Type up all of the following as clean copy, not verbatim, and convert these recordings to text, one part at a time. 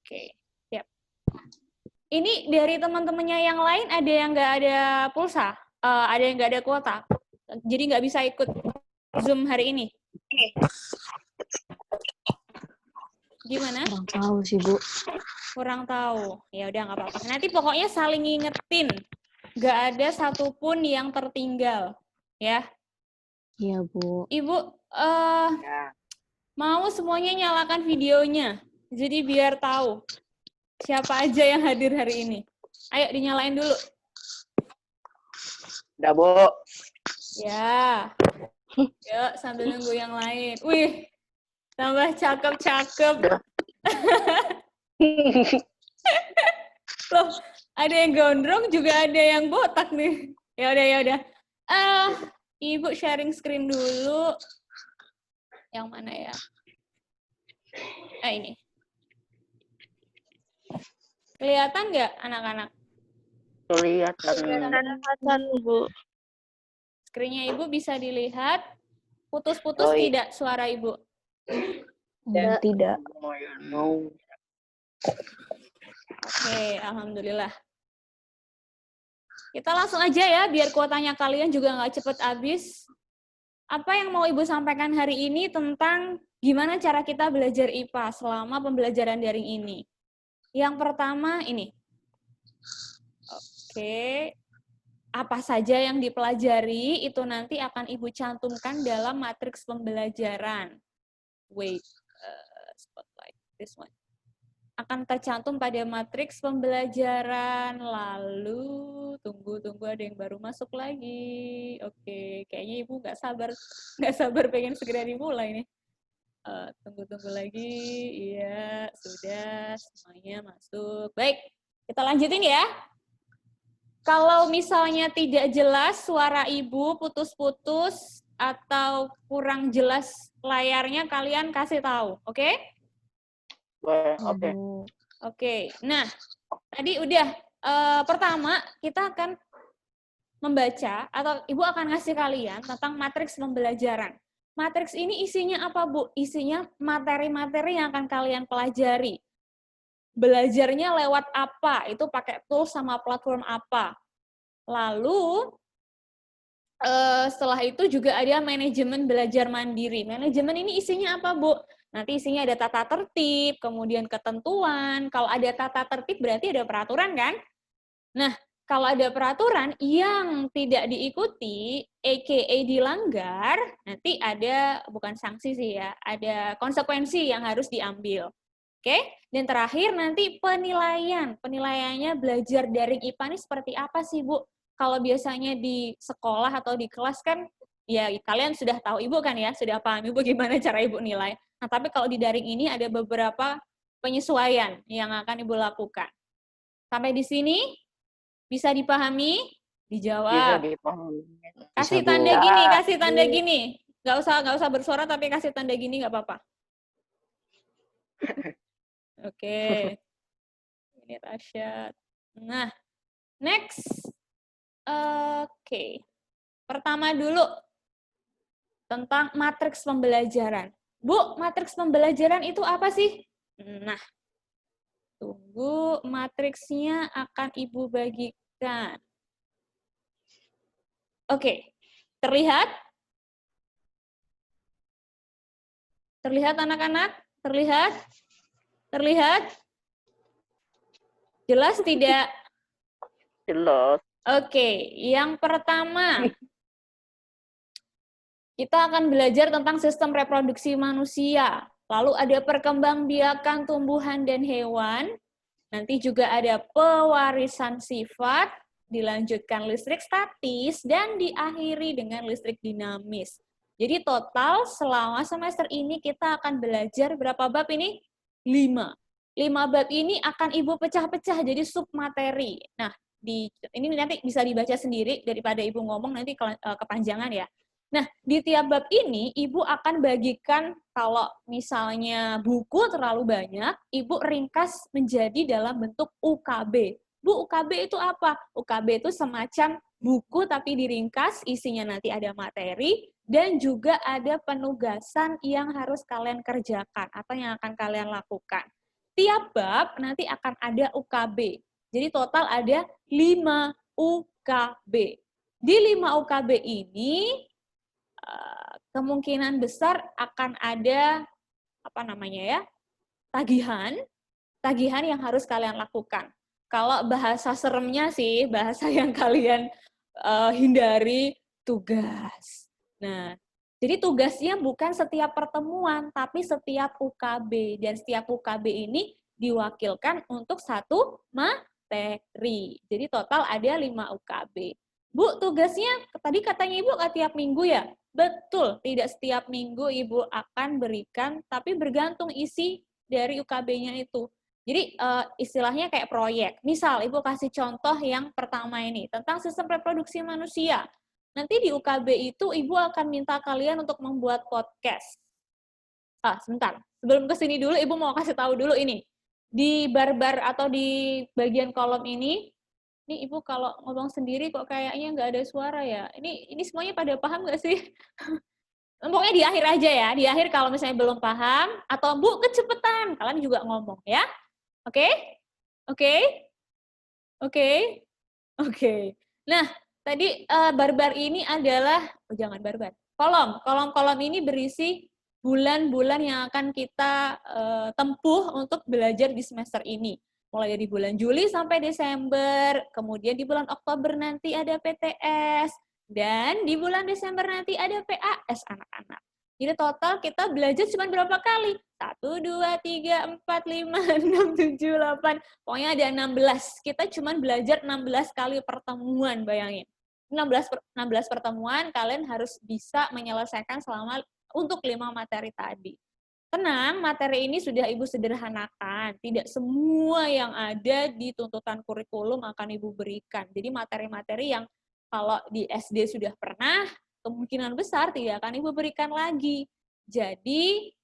Oke, siap. Ini dari teman-temannya yang lain ada yang nggak ada pulsa, ada yang nggak ada kuota, jadi nggak bisa ikut Zoom hari ini. Gimana? Kurang tahu sih, Bu. Kurang tahu. Ya udah nggak apa-apa. Nanti pokoknya saling ngingetin. Nggak ada satupun yang tertinggal, ya. Iya, Bu. Ibu, Ya. mau semuanya nyalakan videonya. Jadi biar tahu siapa aja yang hadir hari ini. Ayo dinyalain dulu. Udah, Bu. Ya. Yuk, sambil nunggu yang lain. Wih, tambah cakep-cakep. Loh, ada yang gondrong juga ada yang botak nih. Ya udah, ya udah. Ibu sharing screen dulu. Yang mana ya? Ini. Kelihatan nggak anak-anak? Kelihatan, Bu. Screen-nya Ibu bisa dilihat. Putus-putus Oh, iya. tidak suara Ibu? Tidak. No. Oke, alhamdulillah. Kita langsung aja ya, biar kuotanya kalian juga nggak cepet habis. Apa yang mau Ibu sampaikan hari ini tentang gimana cara kita belajar IPA selama pembelajaran daring ini? Yang pertama ini. Oke. Apa saja yang dipelajari itu nanti akan Ibu cantumkan dalam matriks pembelajaran. Wait, spotlight this one. Akan tercantum pada matriks pembelajaran. Lalu tunggu ada yang baru masuk lagi. Oke, kayaknya Ibu nggak sabar pengen segera dimulai nih. Tunggu lagi. Iya, sudah semuanya masuk. Baik, kita lanjutin ya. Kalau misalnya tidak jelas suara Ibu putus-putus atau kurang jelas layarnya, kalian kasih tahu, oke? Oke. Oke, nah tadi udah pertama kita akan membaca atau Ibu akan ngasih kalian tentang matriks pembelajaran. Matriks ini isinya apa, Bu? Isinya materi-materi yang akan kalian pelajari. Belajarnya lewat apa? Itu pakai tools sama platform apa? Lalu setelah itu juga ada manajemen belajar mandiri. Manajemen ini isinya apa, Bu? Nanti isinya ada tata tertib, kemudian ketentuan. Kalau ada tata tertib berarti ada peraturan, kan? Nah, kalau ada peraturan yang tidak diikuti, aka dilanggar, nanti ada, bukan sanksi sih ya, ada konsekuensi yang harus diambil. Oke? Dan terakhir nanti penilaian. Penilaiannya belajar daring IPA ini seperti apa sih, Bu? Kalau biasanya di sekolah atau di kelas kan, ya kalian sudah tahu Ibu kan ya, sudah paham Ibu gimana cara Ibu nilai. Nah, tapi kalau di daring ini ada beberapa penyesuaian yang akan Ibu lakukan. Sampai di sini bisa dipahami? Dijawab. Bisa dipahami. Kasih Bisa, tanda Bu. gini, kasih tanda gini. Nggak usah bersuara tapi kasih tanda gini nggak apa-apa. Oke. Ini Rasyad. Nah, next. Oke. Pertama dulu tentang matriks pembelajaran. Bu, matriks pembelajaran itu apa sih? Nah, tunggu, matriksnya akan Ibu bagikan. Oke, terlihat? Terlihat anak-anak? Terlihat? Terlihat? Jelas tidak? Jelas. Oke, yang pertama, kita akan belajar tentang sistem reproduksi manusia. Lalu ada perkembangbiakan tumbuhan dan hewan. Nanti juga ada pewarisan sifat, dilanjutkan listrik statis, dan diakhiri dengan listrik dinamis. Jadi total selama semester ini kita akan belajar berapa bab ini? 5. 5 bab ini akan Ibu pecah-pecah jadi submateri. Nah, ini nanti bisa dibaca sendiri daripada Ibu ngomong nanti kepanjangan ya. Nah, di tiap bab ini, Ibu akan bagikan, kalau misalnya buku terlalu banyak, Ibu ringkas menjadi dalam bentuk UKB. Bu, UKB itu apa? UKB itu semacam buku tapi diringkas, isinya nanti ada materi, dan juga ada penugasan yang harus kalian kerjakan, atau yang akan kalian lakukan. tiap bab nanti akan ada UKB. Jadi total ada 5 UKB. Di 5 UKB ini kemungkinan besar akan ada tagihan yang harus kalian lakukan. Kalau bahasa seremnya sih, bahasa yang kalian hindari, tugas. Nah, jadi tugasnya bukan setiap pertemuan, tapi setiap UKB. Dan setiap UKB ini diwakilkan untuk satu materi. Jadi total ada 5 UKB. Bu, tugasnya tadi katanya Ibu tiap minggu ya? Betul, tidak setiap minggu Ibu akan berikan, tapi bergantung isi dari UKB-nya itu. Jadi istilahnya kayak proyek. Misal Ibu kasih contoh yang pertama ini, tentang sistem reproduksi manusia. Nanti di UKB itu Ibu akan minta kalian untuk membuat podcast. Sebentar. Sebelum ke sini dulu, Ibu mau kasih tahu dulu ini. Di barbar atau di bagian kolom ini Ibu kalau ngomong sendiri kok kayaknya nggak ada suara ya. Ini semuanya pada paham nggak sih? Pokoknya di akhir aja ya. Di akhir kalau misalnya belum paham, atau Bu kecepetan, kalian juga ngomong ya. Oke? Oke? Oke? Oke. Nah, tadi barbar ini adalah, jangan barbar. Kolom ini berisi bulan-bulan yang akan kita tempuh untuk belajar di semester ini. Mulai dari bulan Juli sampai Desember, kemudian di bulan Oktober nanti ada PTS, dan di bulan Desember nanti ada PAS anak-anak. Jadi total kita belajar cuma berapa kali? 1, 2, 3, 4, 5, 6, 7, 8, pokoknya ada 16. Kita cuma belajar 16 kali pertemuan, bayangin. 16 pertemuan kalian harus bisa menyelesaikan untuk 5 materi tadi. Tenang, materi ini sudah Ibu sederhanakan. Tidak semua yang ada di tuntutan kurikulum akan Ibu berikan. Jadi materi-materi yang kalau di SD sudah pernah, kemungkinan besar tidak akan Ibu berikan lagi. Jadi,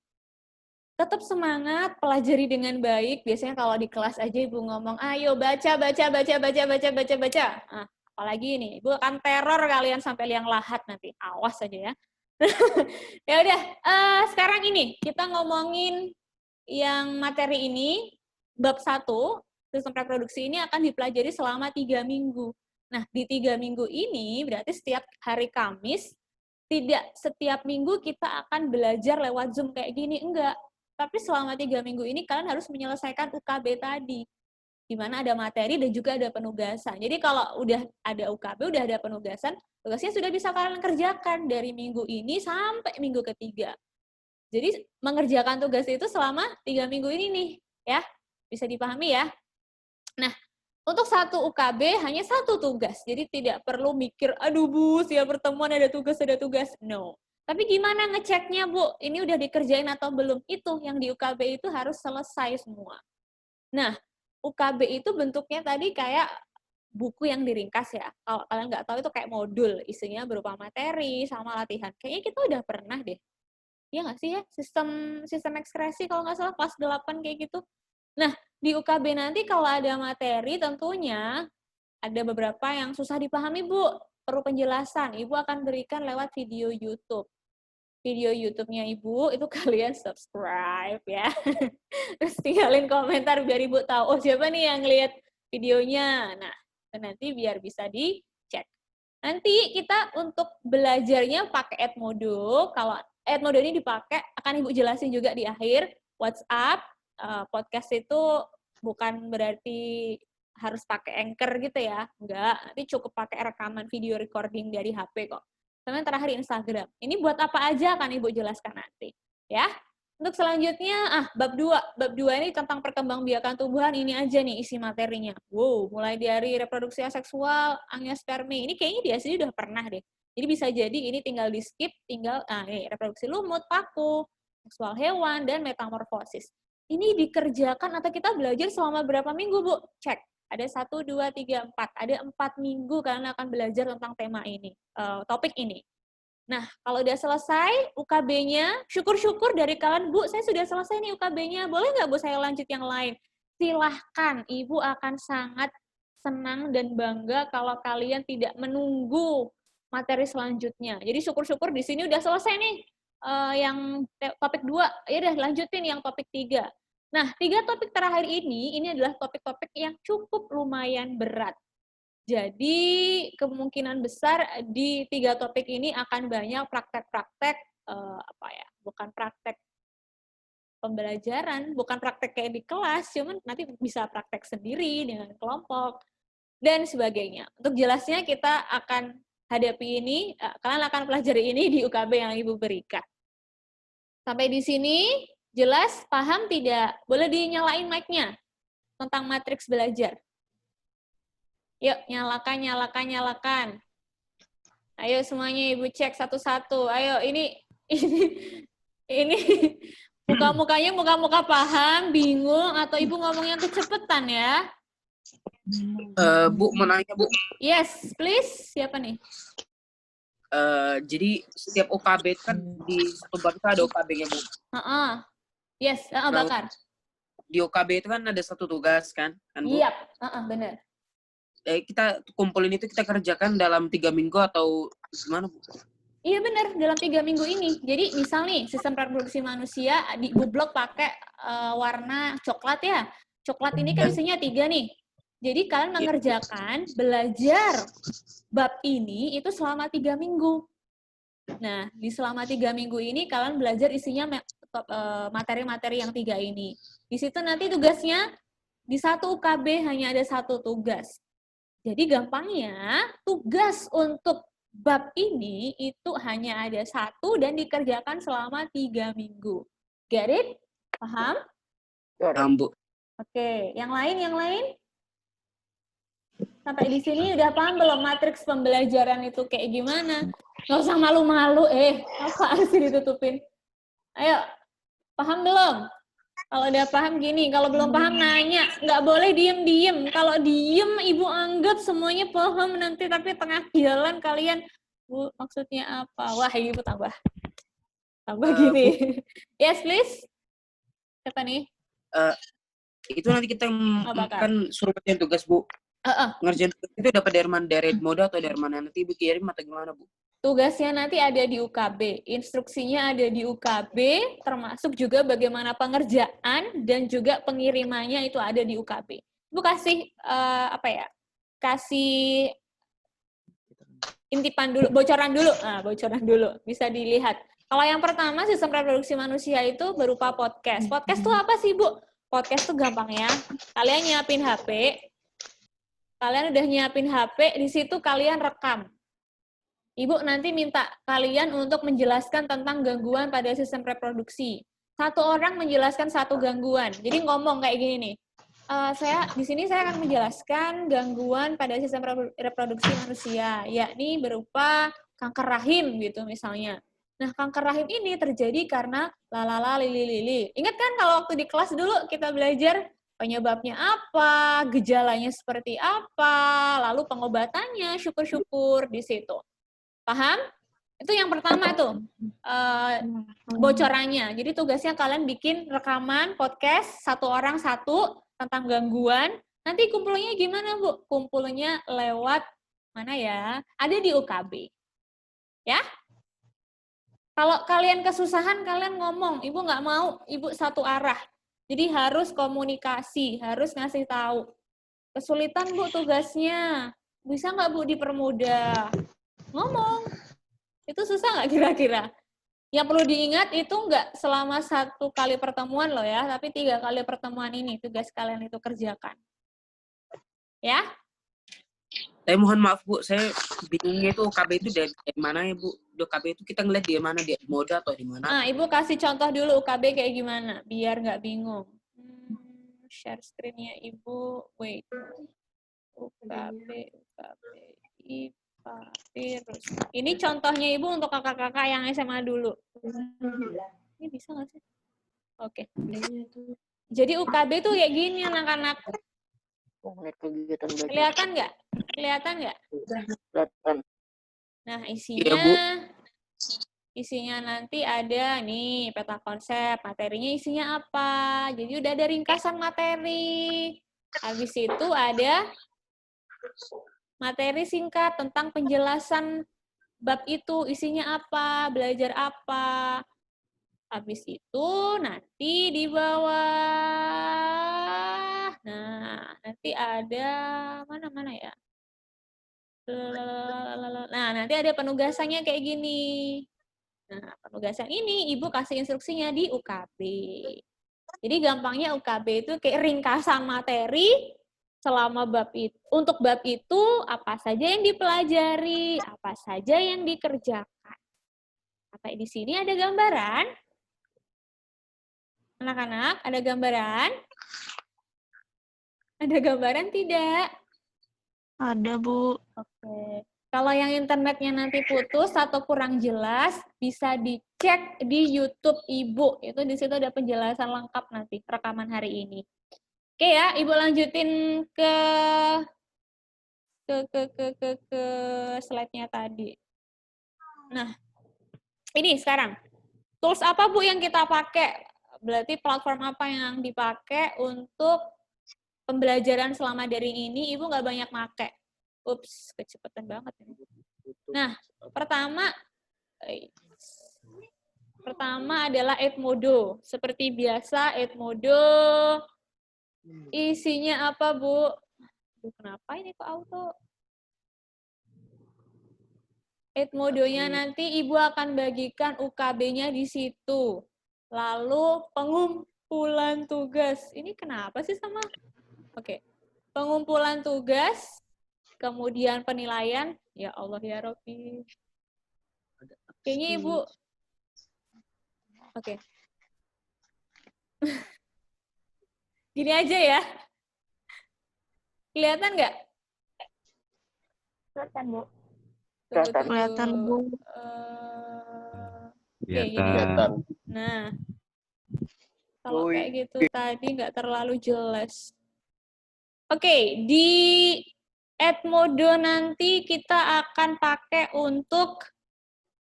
tetap semangat, pelajari dengan baik. Biasanya kalau di kelas aja Ibu ngomong, ayo baca. Nah, apalagi ini, Ibu akan teror kalian sampai liang lahat nanti. Awas aja ya. Ya udah, sekarang ini kita ngomongin yang materi ini, bab 1, sistem reproduksi ini akan dipelajari selama 3 minggu. Nah, di 3 minggu ini berarti setiap hari Kamis, tidak setiap minggu kita akan belajar lewat Zoom kayak gini, enggak. Tapi selama 3 minggu ini kalian harus menyelesaikan UKB tadi, di mana ada materi dan juga ada penugasan. Jadi kalau udah ada UKB, udah ada penugasan, tugasnya sudah bisa kalian kerjakan dari minggu ini sampai minggu ketiga. Jadi mengerjakan tugas itu selama 3 minggu ini nih, ya. Bisa dipahami ya. Nah, untuk satu UKB hanya 1 tugas. Jadi tidak perlu mikir, aduh Bu, siap pertemuan ada tugas. No. Tapi gimana ngeceknya Bu? Ini udah dikerjain atau belum? Itu yang di UKB itu harus selesai semua. Nah, UKB itu bentuknya tadi kayak buku yang diringkas ya. Kalau kalian nggak tahu itu kayak modul, isinya berupa materi sama latihan. Kayaknya kita udah pernah deh. Iya nggak sih ya? Sistem ekskresi kalau nggak salah kelas 8 kayak gitu. Nah, di UKB nanti kalau ada materi tentunya ada beberapa yang susah dipahami, Bu. Perlu penjelasan. Ibu akan berikan lewat video YouTube. Video YouTube-nya Ibu itu kalian subscribe ya. Terus tinggalin komentar biar Ibu tahu, oh siapa nih yang lihat videonya. Nah, nanti biar bisa dicek. Nanti kita untuk belajarnya pakai Edmodo. Kalau Edmodo ini dipakai, akan Ibu jelasin juga di akhir. WhatsApp, podcast itu bukan berarti harus pakai Anchor gitu ya. Enggak, nanti cukup pakai rekaman video recording dari HP kok. Sama yang terakhir Instagram. Ini buat apa aja akan Ibu jelaskan nanti. Ya. Untuk selanjutnya, bab 2. Bab 2 ini tentang perkembangbiakan tumbuhan, ini aja nih isi materinya. Wow, mulai dari reproduksi aseksual, angiospermi. Ini kayaknya di SD udah pernah deh. Jadi bisa jadi ini tinggal di-skip, ini reproduksi lumut, paku, seksual hewan, dan metamorfosis. Ini dikerjakan atau kita belajar selama berapa minggu, Bu? Cek. Ada 1, 2, 3, 4. Ada 4 minggu kalian akan belajar tentang tema ini, topik ini. Nah, kalau udah selesai UKB-nya, syukur-syukur dari kalian, Bu, saya sudah selesai nih UKB-nya. Boleh nggak, Bu, saya lanjut yang lain? Silahkan, Ibu akan sangat senang dan bangga kalau kalian tidak menunggu materi selanjutnya. Jadi syukur-syukur di sini udah selesai nih yang topik 2. Ya udah lanjutin yang topik 3. Nah, 3 topik terakhir ini adalah topik-topik yang cukup lumayan berat. Jadi, kemungkinan besar di 3 topik ini akan banyak praktek-praktek, bukan praktek pembelajaran, bukan praktek kayak di kelas, cuman nanti bisa praktek sendiri dengan kelompok, dan sebagainya. Untuk jelasnya kita akan hadapi ini, kalian akan pelajari ini di UKB yang Ibu berikan. Sampai di sini, jelas, paham tidak? Boleh dinyalain mic-nya tentang matriks belajar. Yuk, nyalakan. Ayo semuanya Ibu cek satu-satu. Ayo, ini muka-mukanya muka-muka paham, bingung, atau Ibu ngomongnya kecepatan ya? Bu, mau nanya, Bu. Yes, please. Siapa nih? Jadi setiap OKB itu kan di satu bab itu ada OKB-nya, Bu. Yes, Bakar. Di OKB itu kan ada satu tugas kan, Bu? Iya, benar. Kita kumpulin itu kita kerjakan dalam 3 minggu atau gimana, Bu? Iya benar, dalam 3 minggu ini. Jadi misal nih, sistem reproduksi manusia di Google pakai warna coklat ya. Coklat ini kan isinya 3 nih. Jadi kalian mengerjakan belajar bab ini itu selama 3 minggu. Nah, di selama 3 minggu ini kalian belajar isinya materi-materi yang 3 ini. Di situ nanti tugasnya di satu UKB hanya ada 1 tugas. Jadi gampangnya tugas untuk bab ini itu hanya ada 1 dan dikerjakan selama 3 minggu. Get it? Paham? Paham, Bu. Oke, yang lain? Sampai di sini udah paham belum matriks pembelajaran itu kayak gimana? Nggak usah malu-malu, apaan sih ditutupin? Ayo, paham belum? Kalau udah paham gini, kalau belum paham nanya, nggak boleh diem-diem. Kalau diem, Ibu anggap semuanya paham nanti, tapi tengah jalan kalian, Bu, maksudnya apa? Wah, Ibu tambah gini. Yes, please. Siapa nih? Itu nanti kita kan suruh kerjain tugas, Bu. Ngerjain tugas itu dapat dari mana? Dari Edmodo atau dari mana? Nanti Ibu kirim atau gimana, Bu? Tugasnya nanti ada di UKB, instruksinya ada di UKB, termasuk juga bagaimana pengerjaan dan juga pengirimannya itu ada di UKB. Ibu kasih kasih intipan dulu, bocoran dulu, bisa dilihat. Kalau yang pertama sistem reproduksi manusia itu berupa podcast. Podcast itu apa sih, Bu? Podcast itu gampang ya. Kalian nyiapin HP, di situ kalian rekam. Ibu nanti minta kalian untuk menjelaskan tentang gangguan pada sistem reproduksi. 1 orang menjelaskan 1 gangguan. Jadi ngomong kayak gini nih. Di sini saya akan menjelaskan gangguan pada sistem reproduksi manusia, yakni berupa kanker rahim gitu misalnya. Nah, kanker rahim ini terjadi karena lalala lili. Ingat kan kalau waktu di kelas dulu kita belajar penyebabnya apa, gejalanya seperti apa, lalu pengobatannya, syukur-syukur di situ. Paham? Itu yang pertama tuh, bocorannya. Jadi tugasnya kalian bikin rekaman podcast 1 orang 1 tentang gangguan. Nanti kumpulnya gimana, Bu? Kumpulnya lewat mana ya? Ada di UKB. Ya? Kalau kalian kesusahan, kalian ngomong. Ibu nggak mau, Ibu 1 arah. Jadi harus komunikasi, harus ngasih tahu. Kesulitan, Bu, tugasnya. Bisa nggak, Bu, dipermudah? Ngomong. Itu susah nggak kira-kira? Yang perlu diingat itu nggak selama 1 kali pertemuan loh ya, tapi 3 kali pertemuan ini tugas kalian itu kerjakan. Ya? Saya mohon maaf, Bu, saya bingungnya itu OKB itu dari mana ya, Bu? OKB itu kita ngeliat di mana, di Edmodo atau di mana? Nah, Ibu kasih contoh dulu UKB kayak gimana, biar nggak bingung. Share screen-nya Ibu, wait. UKB, IPA, virus. Ini contohnya Ibu untuk kakak-kakak yang SMA dulu. Ini bisa nggak sih? Oke. Jadi UKB tuh kayak gini anak-anak. Kelihatan nggak? Kelihatan. Nah, isinya nanti ada nih peta konsep, materinya isinya apa. Jadi udah ada ringkasan materi. Habis itu ada materi singkat tentang penjelasan bab itu, isinya apa, belajar apa. Habis itu nanti di bawah, nah nanti ada mana ya? Nah nanti ada penugasannya kayak gini. Nah penugasan ini ibu kasih instruksinya di UKB. Jadi gampangnya UKB itu kayak ringkasan materi selama bab itu. Untuk bab itu apa saja yang dipelajari, apa saja yang dikerjakan. Apa di sini ada gambaran? Anak-anak, ada gambaran? Ada gambaran tidak? Ada, Bu. Oke. Kalau yang internetnya nanti putus atau kurang jelas, bisa dicek di YouTube Ibu. Itu di situ ada penjelasan lengkap nanti, rekaman hari ini. Oke ya, Ibu lanjutin ke slide-nya tadi. Nah, ini sekarang. Tools apa, Bu, yang kita pakai? Berarti platform apa yang dipakai untuk pembelajaran selama daring ini? Ibu nggak banyak pakai. Ups, kecepatan banget ini. Nah, pertama adalah Edmodo. Seperti biasa, Edmodo isinya apa, Bu? Kenapa ini kok auto? Edmodonya nanti Ibu akan bagikan UKB-nya di situ. Lalu pengumpulan tugas. Ini kenapa sih sama? Oke. Pengumpulan tugas, kemudian penilaian. Ya Allah ya Rabbi. Kayaknya Ibu. Oke. Gini aja ya. Kelihatan nggak? Kelihatan, Bu. Kelihatan, Bu. Oke, gini. Nah, kalau kayak gitu tadi nggak terlalu jelas. Oke, di Edmodo nanti kita akan pakai untuk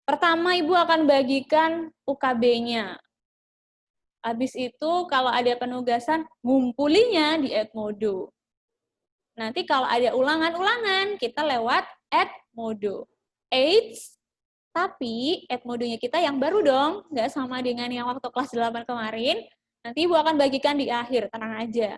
pertama Ibu akan bagikan UKB-nya. Habis itu kalau ada penugasan, ngumpulinya di Edmodo. Nanti kalau ada ulangan-ulangan, kita lewat Edmodo. Tapi Edmodonya kita yang baru dong, nggak sama dengan yang waktu kelas 8 kemarin. Nanti Ibu akan bagikan di akhir, tenang aja.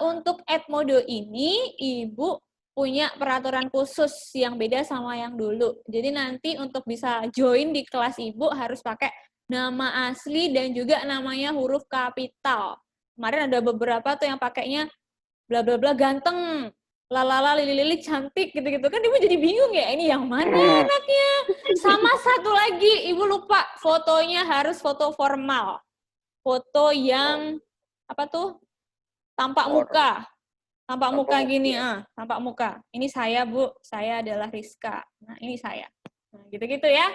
Untuk Edmodo ini, Ibu punya peraturan khusus yang beda sama yang dulu. Jadi nanti untuk bisa join di kelas Ibu harus pakai nama asli dan juga namanya huruf kapital. Kemarin ada beberapa tuh yang pakainya bla bla bla ganteng, lalala lili cantik gitu-gitu kan Ibu jadi bingung ya, ini yang mana anaknya. Sama satu lagi Ibu lupa, fotonya harus foto formal. Foto yang apa tuh? Tampak muka. Tampak muka gini, tampak muka. Ini saya, Bu, saya adalah Rizka. Nah, ini saya. Nah, gitu-gitu ya.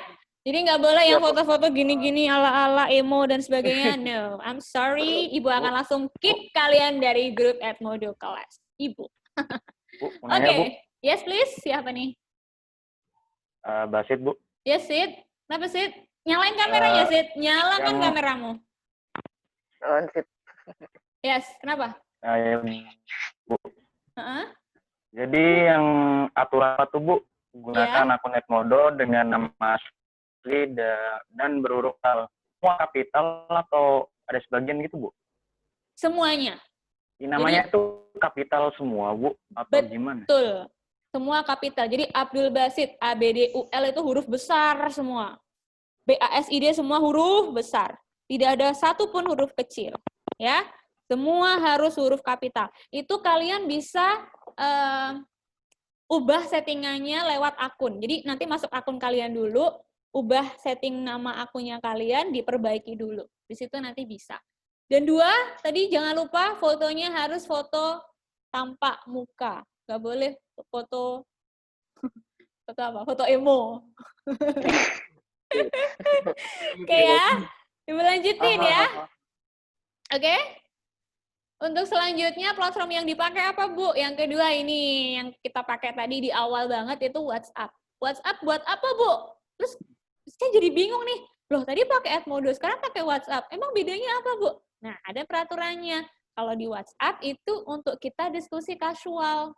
Jadi nggak boleh yang foto-foto gini-gini ala-ala emo dan sebagainya. No, I'm sorry. Ibu akan langsung kick kalian dari grup Edmodo kelas. Ibu. Oke. Yes, please. Siapa nih? Basit, Bu. Yes, Sid. Kenapa, Sid? Nyalain kameranya, Sid. Nyalakan kameramu. Lanjut. Yes, kenapa? Bu. Jadi yang aturan apa tuh, Bu? Gunakan akun Edmodo dengan nama asli dan berhuruf semua kapital atau ada sebagian gitu, Bu? Semuanya. Namanya itu kapital semua, Bu? Atau gimana? Betul. Semua kapital. Jadi Abdul Basit, ABDUL itu huruf besar semua. BASID semua huruf besar. Tidak ada satupun huruf kecil. Ya. Semua harus huruf kapital. Itu kalian bisa ubah settingannya lewat akun. Jadi nanti masuk akun kalian dulu, ubah setting nama akunnya kalian, diperbaiki dulu. Di situ nanti bisa. Dan 2, tadi jangan lupa fotonya harus foto tampak muka. Nggak boleh foto apa? Foto emo. Oke ya. Ibu lanjutin ya. Oke. Untuk selanjutnya platform yang dipakai apa, Bu? Yang kedua ini yang kita pakai tadi di awal banget itu WhatsApp. WhatsApp buat apa, Bu? Terus saya jadi bingung nih. Loh, tadi pakai Edmodo, sekarang pakai WhatsApp. Emang bedanya apa, Bu? Nah, ada peraturannya. Kalau di WhatsApp itu untuk kita diskusi casual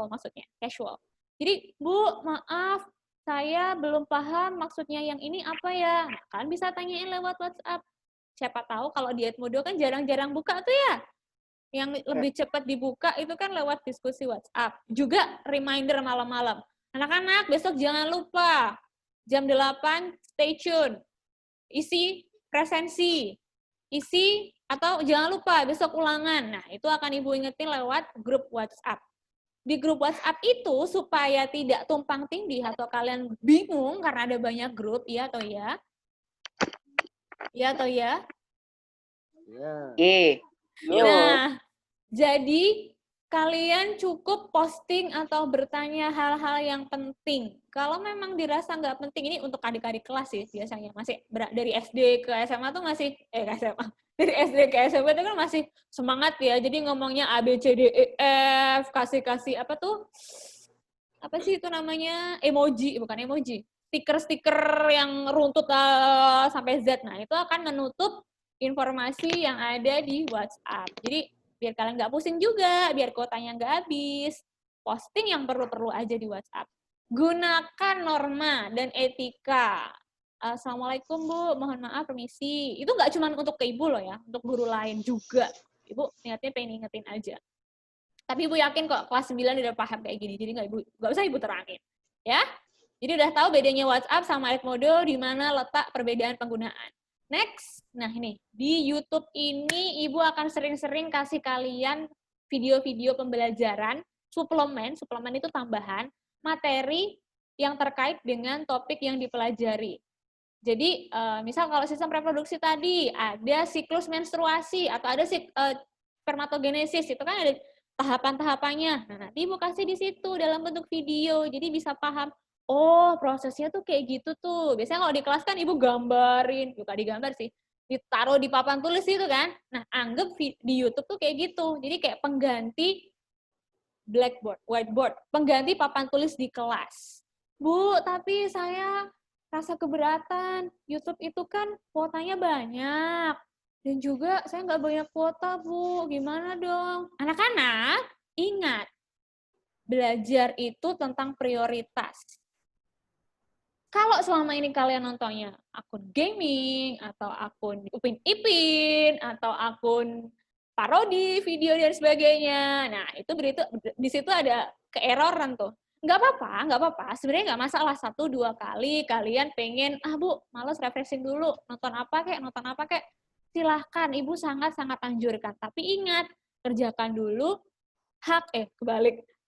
maksudnya, casual. Jadi, Bu, maaf, saya belum paham maksudnya yang ini apa ya. Nah, kan bisa tanyain lewat WhatsApp. Siapa tahu kalau di Edmodo kan jarang-jarang buka tuh ya. Yang lebih cepat dibuka itu kan lewat diskusi WhatsApp. Juga reminder malam-malam. Anak-anak, besok jangan lupa. Jam 8, stay tune. Isi presensi. Isi atau jangan lupa besok ulangan. Nah, itu akan Ibu ingetin lewat grup WhatsApp. Di grup WhatsApp itu supaya tidak tumpang tindih atau kalian bingung karena ada banyak grup, iya atau ya? Iya atau ya? Iya. Nah, jadi kalian cukup posting atau bertanya hal-hal yang penting. Kalau memang dirasa nggak penting, ini untuk adik-adik kelas sih biasanya. Masih dari SD ke SMA tuh masih, ke SMA. Dari SD ke SMP itu kan masih semangat ya. Jadi ngomongnya A, B, C, D, E, F, kasih apa tuh? Apa sih itu namanya? Emoji, bukan emoji. Stiker-stiker yang runtut sampai Z. Nah, itu akan menutup informasi yang ada di WhatsApp. Jadi, biar kalian nggak pusing juga, biar kuotanya nggak habis. Posting yang perlu-perlu aja di WhatsApp. Gunakan norma dan etika. Assalamualaikum Bu, mohon maaf permisi. Itu nggak cuma untuk ke Ibu loh ya, untuk guru lain juga. Ibu niatnya pengen ingetin aja. Tapi Ibu yakin kok kelas 9 udah paham kayak gini, jadi nggak usah Ibu terangin. Ya, jadi udah tahu bedanya WhatsApp sama Edmodo, di mana letak perbedaan penggunaan. Next, nah ini, di YouTube ini Ibu akan sering-sering kasih kalian video-video pembelajaran, suplemen itu tambahan, materi yang terkait dengan topik yang dipelajari. Jadi, misal kalau sistem reproduksi tadi, ada siklus menstruasi, atau ada spermatogenesis, itu kan ada tahapan-tahapannya. Nah, nanti Ibu kasih di situ dalam bentuk video, jadi bisa paham, oh prosesnya tuh kayak gitu tuh. Biasanya kalau di kelas kan Ibu gambarin, bukan digambar sih, ditaruh di papan tulis itu kan. Nah, anggap di YouTube tuh kayak gitu. Jadi kayak pengganti blackboard, whiteboard, pengganti papan tulis di kelas. Bu, tapi saya rasa keberatan. YouTube itu kan kuotanya banyak. Dan juga saya nggak banyak kuota, Bu. Gimana dong? Anak-anak, ingat. Belajar itu tentang prioritas. Kalau selama ini kalian nontonnya akun gaming, atau akun Upin Ipin, atau akun parodi, video, dan sebagainya. Nah, itu di situ ada keeroran tuh. Nggak apa-apa. Sebenarnya nggak masalah 1-2 kali kalian pengen, Bu, males refreshing dulu, nonton apa kek. Silahkan, Ibu sangat-sangat anjurkan. Tapi ingat, kerjakan dulu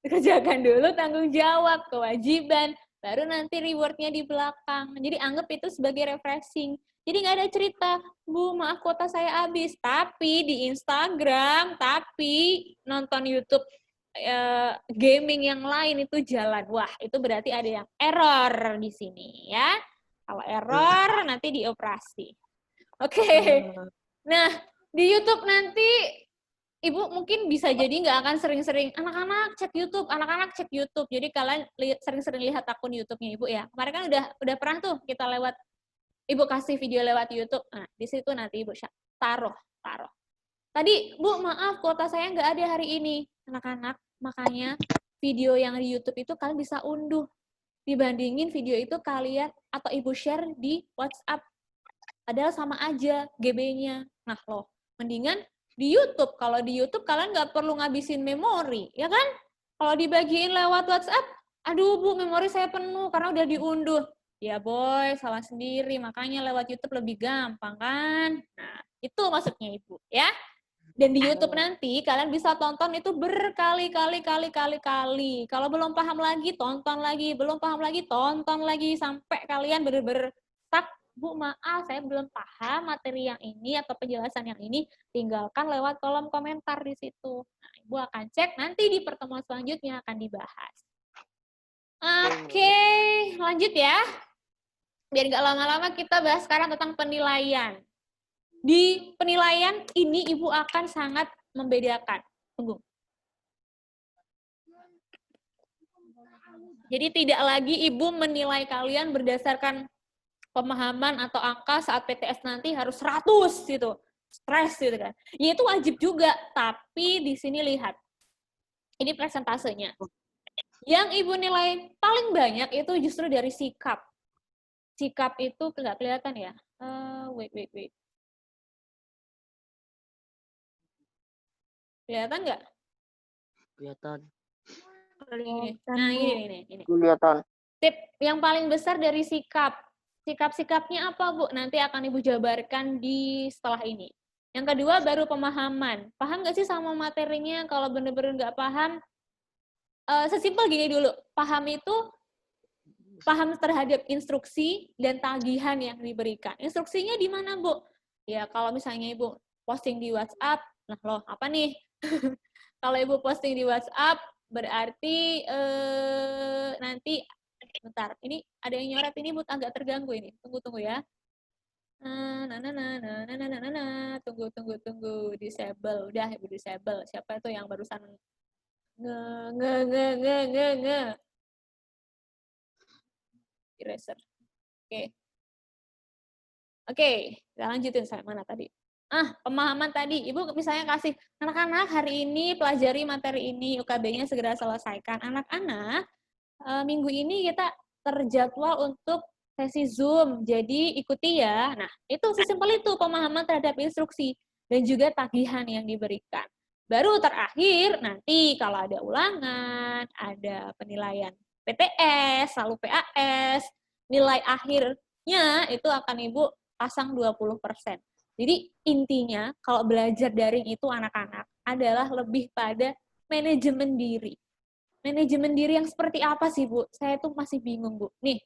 kerjakan dulu tanggung jawab, kewajiban, baru nanti reward-nya di belakang. Jadi anggap itu sebagai refreshing. Jadi nggak ada cerita, Bu, maaf kuota saya habis. Tapi di Instagram, tapi nonton YouTube gaming yang lain itu jalan. Wah, itu berarti ada yang error di sini ya. Kalau error nanti dioperasi. Oke. Nah, di YouTube nanti Ibu mungkin bisa jadi nggak akan sering-sering, anak-anak cek YouTube. Jadi kalian sering-sering lihat akun YouTube-nya Ibu ya. Kemarin kan udah pernah tuh kita Ibu kasih video lewat YouTube. Nah, di situ nanti Ibu taruh. Tadi, Bu, maaf kuota saya nggak ada hari ini. Anak-anak, makanya video yang di YouTube itu kalian bisa unduh. Dibandingin video itu kalian atau Ibu share di WhatsApp. Padahal sama aja GB-nya. Nah, loh, mendingan di YouTube. Kalau di YouTube kalian nggak perlu ngabisin memori, ya kan? Kalau dibagiin lewat WhatsApp, aduh Bu, memori saya penuh karena udah diunduh. Ya boy, salah sendiri. Makanya lewat YouTube lebih gampang kan? Nah, itu maksudnya Ibu, ya. Dan di YouTube nanti kalian bisa tonton itu berkali-kali. Kalau belum paham lagi, tonton lagi. Belum paham lagi, tonton lagi. Sampai kalian bener-bener tak, Bu, maaf, saya belum paham materi yang ini atau penjelasan yang ini, tinggalkan lewat kolom komentar di situ. Nah, Ibu akan cek, nanti di pertemuan selanjutnya akan dibahas. Oke, lanjut ya. Biar nggak lama-lama, kita bahas sekarang tentang penilaian. Di penilaian ini, Ibu akan sangat membedakan. Tunggu. Jadi tidak lagi Ibu menilai kalian berdasarkan pemahaman atau angka saat PTS nanti harus 100 gitu. Stres gitu kan. Ya itu wajib juga, tapi di sini lihat. Ini persentasenya. Yang Ibu nilai paling banyak itu justru dari sikap. Sikap itu nggak kelihatan ya? Wait. Kelihatan nggak? Kelihatan. Nah, ini. Kelihatan. Tip yang paling besar dari sikap. Sikap-sikapnya apa, Bu? Nanti akan Ibu jabarkan di setelah ini. Yang kedua baru pemahaman. Paham nggak sih sama materinya? Kalau bener-bener nggak paham, sesimpel gini dulu. Paham itu paham terhadap instruksi dan tagihan yang diberikan. Instruksinya di mana, Bu? Ya, kalau misalnya Ibu posting di WhatsApp, nah loh, apa nih? Kalau Ibu posting di WhatsApp, berarti nanti, bentar, ini ada yang nyoret ini, Bu, agak terganggu ini. Tunggu ya. Tunggu. Disable. Udah, Ibu disable. Siapa itu yang barusan nge. Eraser. Oke, kita lanjutin sampai mana tadi? Pemahaman tadi. Ibu misalnya kasih, anak-anak hari ini pelajari materi ini, UKB-nya segera selesaikan. Anak-anak, minggu ini kita terjadwal untuk sesi Zoom, jadi ikuti ya. Nah, itu sesimpel itu pemahaman terhadap instruksi dan juga tagihan yang diberikan. Baru terakhir, nanti kalau ada ulangan, ada penilaian PTS, lalu PAS, nilai akhirnya itu akan Ibu pasang 20%. Jadi intinya kalau belajar daring itu anak-anak adalah lebih pada manajemen diri. Manajemen diri yang seperti apa sih, Bu? Saya tuh masih bingung, Bu. Nih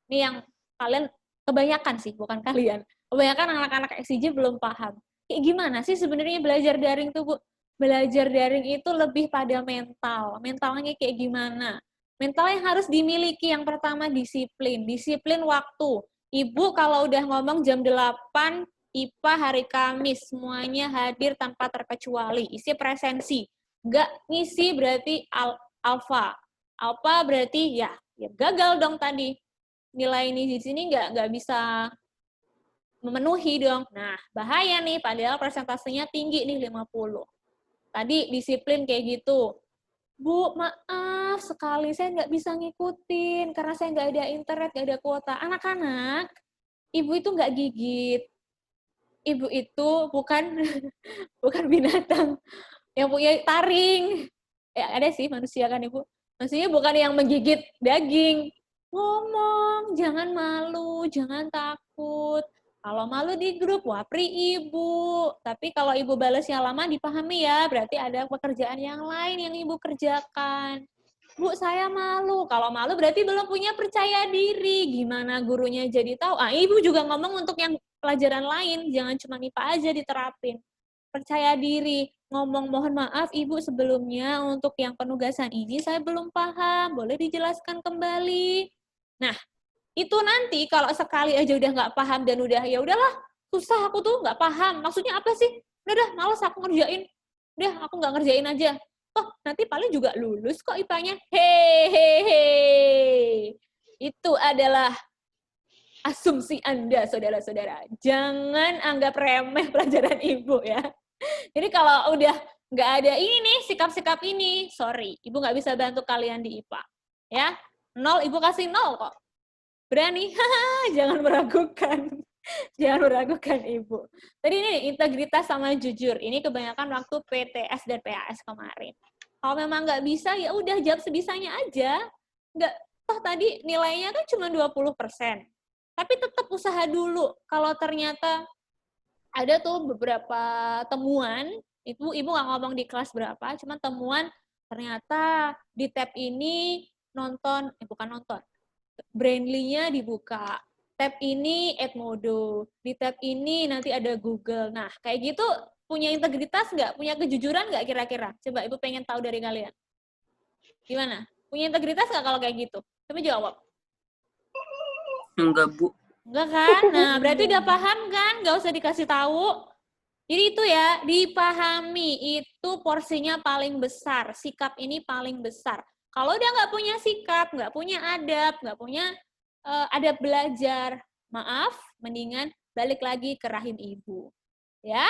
yang kalian, kebanyakan sih, bukan kalian. Kebanyakan anak-anak XCJ belum paham. Kayak gimana sih sebenarnya belajar daring tuh, Bu? Belajar daring itu lebih pada mental. Mentalnya kayak gimana? Mental yang harus dimiliki yang pertama disiplin. Disiplin waktu. Ibu kalau udah ngomong jam 8, IPA hari Kamis, semuanya hadir tanpa terkecuali. Isi presensi. Nggak ngisi berarti alfa. Alfa berarti ya gagal dong tadi. Nilai ini di sini nggak bisa memenuhi dong. Nah, bahaya nih, padahal persentasenya tinggi nih 50. Tadi disiplin kayak gitu. Bu, maaf sekali saya nggak bisa ngikutin karena saya nggak ada internet, nggak ada kuota. Anak-anak, Ibu itu nggak gigit. Ibu itu bukan bukan binatang yang punya taring. Ya, ada sih manusia kan, Ibu. Maksudnya bukan yang menggigit daging. Ngomong, jangan malu, jangan takut. Kalau malu di grup, wapri Ibu. Tapi kalau Ibu balasnya lama, dipahami ya, berarti ada pekerjaan yang lain yang Ibu kerjakan. Bu, saya malu. Kalau malu berarti belum punya percaya diri. Gimana gurunya jadi tahu? Ibu juga ngomong untuk yang pelajaran lain, jangan cuma IPA aja diterapin. Percaya diri, ngomong mohon maaf Ibu sebelumnya untuk yang penugasan ini saya belum paham, boleh dijelaskan kembali. Nah, itu nanti kalau sekali aja udah nggak paham dan udah ya udahlah, susah aku tuh nggak paham. Maksudnya apa sih? Udah malas aku ngerjain. Udah aku nggak ngerjain aja. Oh, nanti paling juga lulus kok IPA-nya. Hehehe. Itu adalah asumsi Anda, saudara-saudara. Jangan anggap remeh pelajaran Ibu ya. Jadi kalau udah nggak ada ini nih, sikap-sikap ini, sorry, Ibu nggak bisa bantu kalian di IPA. Ya, 0, Ibu kasih 0 kok. Berani, jangan meragukan. Jangan meragukan Ibu. Tadi ini integritas sama jujur. Ini kebanyakan waktu PTS dan PAS kemarin. Kalau memang nggak bisa, ya udah jawab sebisanya aja. Nggak, toh tadi nilainya kan cuma 20%. Tapi tetap usaha dulu. Kalau ternyata ada tuh beberapa temuan, itu Ibu nggak ngomong di kelas berapa, cuma temuan ternyata di tab ini bukan nonton, Brainly-nya dibuka. Tab ini Edmodo, di tab ini nanti ada Google. Nah, kayak gitu punya integritas nggak? Punya kejujuran nggak kira-kira? Coba Ibu pengen tahu dari kalian. Gimana? Punya integritas nggak kalau kayak gitu? Coba jawab. Enggak, Bu. Enggak kan? Nah, berarti udah paham kan? Nggak usah dikasih tahu. Jadi itu ya, dipahami. Itu porsinya paling besar. Sikap ini paling besar. Kalau udah nggak punya sikap, nggak punya adab, nggak punya adab belajar, maaf, mendingan balik lagi ke rahim Ibu. Ya?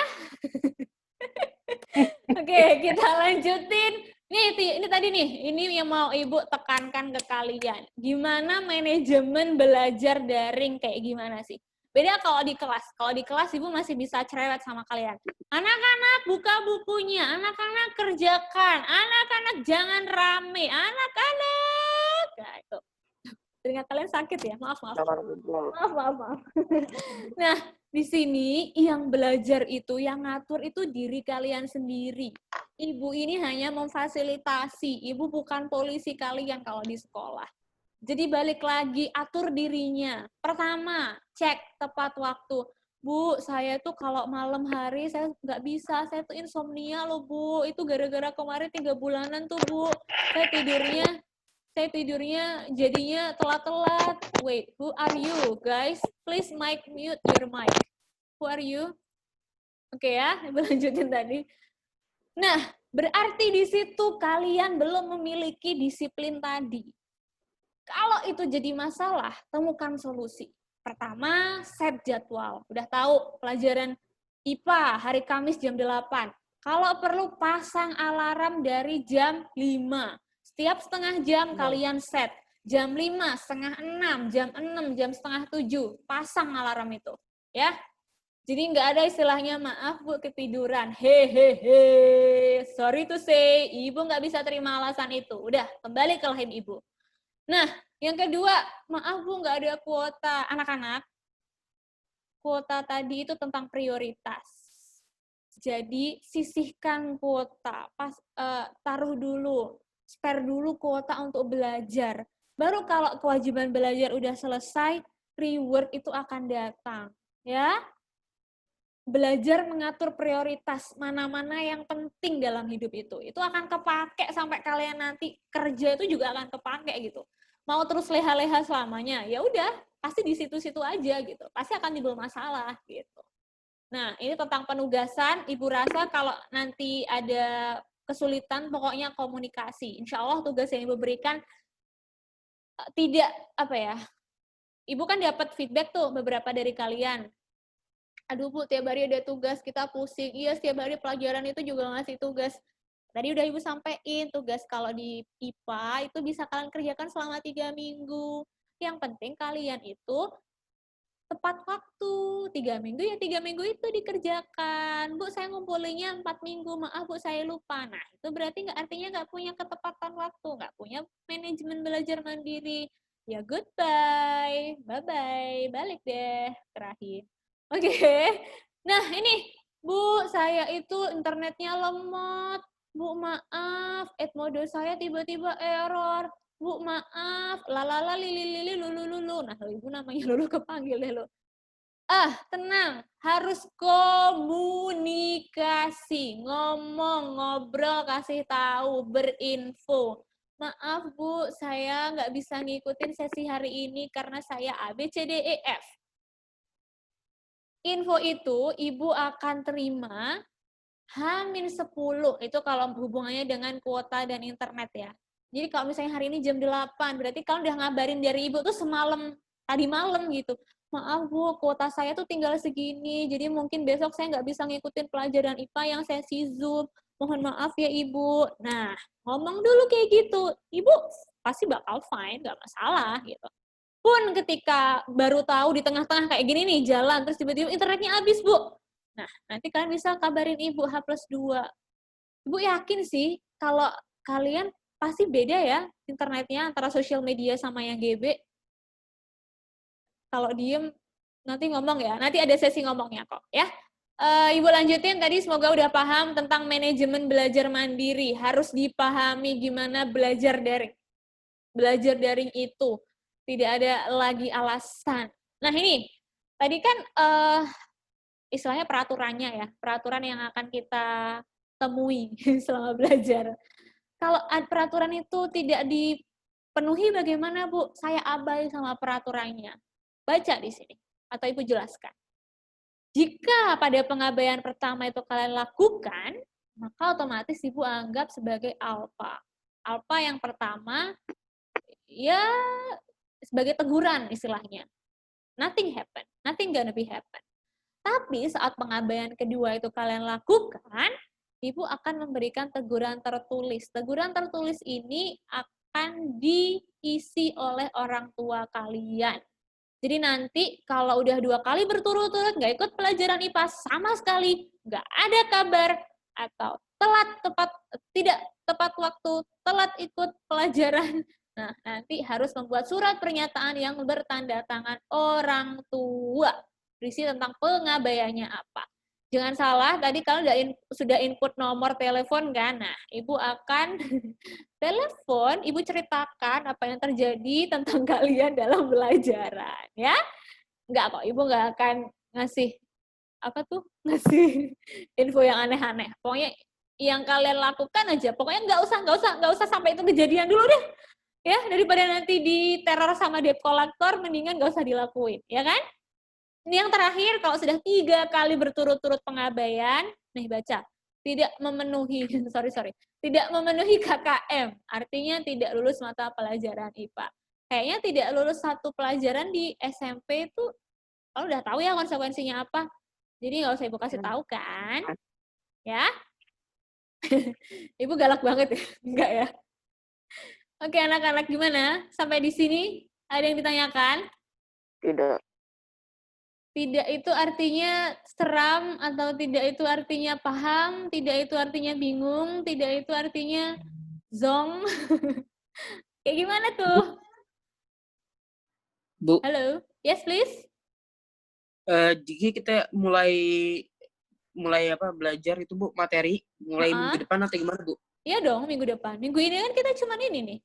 Oke, kita lanjutin. Ini tadi nih, ini yang mau Ibu tekankan ke kalian. Gimana manajemen belajar daring kayak gimana sih? Beda kalau di kelas. Kalau di kelas Ibu masih bisa cerewet sama kalian. Anak-anak buka bukunya, anak-anak kerjakan, anak-anak jangan rame, anak-anak. Nah, itu. Telinga kalian sakit ya? Maaf. Nah, di sini yang belajar itu, yang ngatur itu diri kalian sendiri. Ibu ini hanya memfasilitasi. Ibu bukan polisi kalian kalau di sekolah. Jadi balik lagi, atur dirinya. Pertama, cek tepat waktu. Bu, saya tuh kalau malam hari saya nggak bisa, saya tuh insomnia loh Bu. Itu gara-gara kemarin 3 bulanan tuh Bu. Saya tidurnya jadinya telat-telat. Wait, who are you guys? Please mute your mic. Who are you? Oke ya, lanjutin tadi. Nah, berarti di situ kalian belum memiliki disiplin tadi. Kalau itu jadi masalah, temukan solusi. Pertama, set jadwal. Udah tahu pelajaran IPA hari Kamis jam 8. Kalau perlu pasang alarm dari jam 5. Setiap setengah jam kalian set. Jam 5, setengah 6, jam 6, jam setengah 7. Pasang alarm itu. Ya. Jadi nggak ada istilahnya, maaf Bu ketiduran. Hehehe. Sorry to say, Ibu nggak bisa terima alasan itu. Udah, kembali ke lahir Ibu. Nah, yang kedua, maaf Bu nggak ada kuota. Anak-anak, kuota tadi itu tentang prioritas. Jadi, sisihkan kuota. Taruh dulu, spare dulu kuota untuk belajar. Baru kalau kewajiban belajar udah selesai, reward itu akan datang. Ya. Belajar mengatur prioritas mana-mana yang penting dalam hidup itu akan kepake sampai kalian nanti kerja itu juga akan kepake gitu. Mau terus leha-leha selamanya, ya udah pasti di situ-situ aja gitu, pasti akan timbul masalah gitu. Nah ini tentang penugasan, Ibu rasa kalau nanti ada kesulitan pokoknya komunikasi. Insya Allah tugas yang Ibu berikan tidak Ibu kan dapat feedback tuh beberapa dari kalian. Aduh Bu, tiap hari ada tugas, kita pusing. Iya, setiap hari pelajaran itu juga ngasih tugas. Tadi udah Ibu sampein, tugas kalau di IPA itu bisa kalian kerjakan selama 3 minggu. Yang penting kalian itu tepat waktu. 3 minggu ya 3 minggu itu dikerjakan. Bu, saya ngumpulinnya 4 minggu, maaf Bu, saya lupa. Nah, itu berarti artinya nggak punya ketepatan waktu, nggak punya manajemen belajar mandiri. Ya goodbye, bye-bye, balik deh, terakhir. Oke. Nah, ini Bu, saya itu internetnya lemot. Bu, maaf, Edmodo saya tiba-tiba error. Bu, maaf, lalala lili lulu. Nah, Ibu namanya Lulu kepanggil deh lo. Tenang, harus komunikasi, ngomong, ngobrol, kasih tahu, berinfo. Maaf Bu, saya nggak bisa ngikutin sesi hari ini karena saya ABCDEF. Info itu Ibu akan terima H-10, itu kalau hubungannya dengan kuota dan internet ya. Jadi kalau misalnya hari ini jam 8, berarti kalau udah ngabarin dari Ibu tuh tadi malam gitu. Maaf Bu, kuota saya tuh tinggal segini, jadi mungkin besok saya nggak bisa ngikutin pelajaran IPA yang sesi Zoom. Mohon maaf ya Ibu. Nah, ngomong dulu kayak gitu. Ibu pasti bakal fine, nggak masalah gitu. Pun ketika baru tahu di tengah-tengah kayak gini nih jalan, terus tiba-tiba internetnya habis, Bu. Nah, nanti kalian bisa kabarin Ibu H+2. Ibu yakin sih kalau kalian pasti beda ya internetnya antara sosial media sama yang GB. Kalau diem, nanti ngomong ya. Nanti ada sesi ngomongnya kok ya. Ibu lanjutin tadi, semoga udah paham tentang manajemen belajar mandiri. Harus dipahami gimana belajar daring. Belajar daring itu. Tidak ada lagi alasan. Nah ini, tadi kan istilahnya peraturannya ya, peraturan yang akan kita temui selama belajar. Kalau peraturan itu tidak dipenuhi bagaimana Bu? Saya abai sama peraturannya. Baca di sini, atau Ibu jelaskan. Jika pada pengabaian pertama itu kalian lakukan, maka otomatis Ibu anggap sebagai alfa. Alfa yang pertama, ya sebagai teguran istilahnya. Nothing happen, nothing gonna be happen. Tapi saat pengabaian kedua itu kalian lakukan, Ibu akan memberikan teguran tertulis. Teguran tertulis ini akan diisi oleh orang tua kalian. Jadi nanti kalau udah 2 kali berturut-turut nggak ikut pelajaran IPA sama sekali, nggak ada kabar, atau tidak tepat waktu, telat ikut pelajaran, nah nanti harus membuat surat pernyataan yang bertanda tangan orang tua. Berisi tentang pengabaiannya apa. Jangan salah, tadi kalian sudah input nomor telepon kan? Nah, Ibu akan telepon, Ibu ceritakan apa yang terjadi tentang kalian dalam pelajaran, ya. Enggak kok, Ibu nggak akan ngasih, ngasih info yang aneh-aneh. Pokoknya yang kalian lakukan aja, pokoknya nggak usah sampai itu kejadian dulu deh. Ya, daripada nanti diteror sama debt collector, mendingan nggak usah dilakuin, ya kan? Ini yang terakhir, kalau sudah 3 kali berturut-turut pengabaian, nih baca, tidak memenuhi, tidak memenuhi KKM, artinya tidak lulus mata pelajaran IPA. Kayaknya tidak lulus 1 pelajaran di SMP itu, kalau udah tahu ya konsekuensinya apa, jadi nggak usah Ibu kasih tahu kan, ya? Ibu galak banget ya, enggak ya? Oke, anak-anak gimana? Sampai di sini ada yang ditanyakan? Tidak. Tidak itu artinya seram, atau tidak itu artinya paham, tidak itu artinya bingung, tidak itu artinya zong. Kayak gimana tuh? Bu. Halo, yes please. Jadi kita mulai belajar itu Bu, materi mulai minggu depan atau gimana Bu? Iya dong, minggu depan. Minggu ini kan kita cuman ini nih.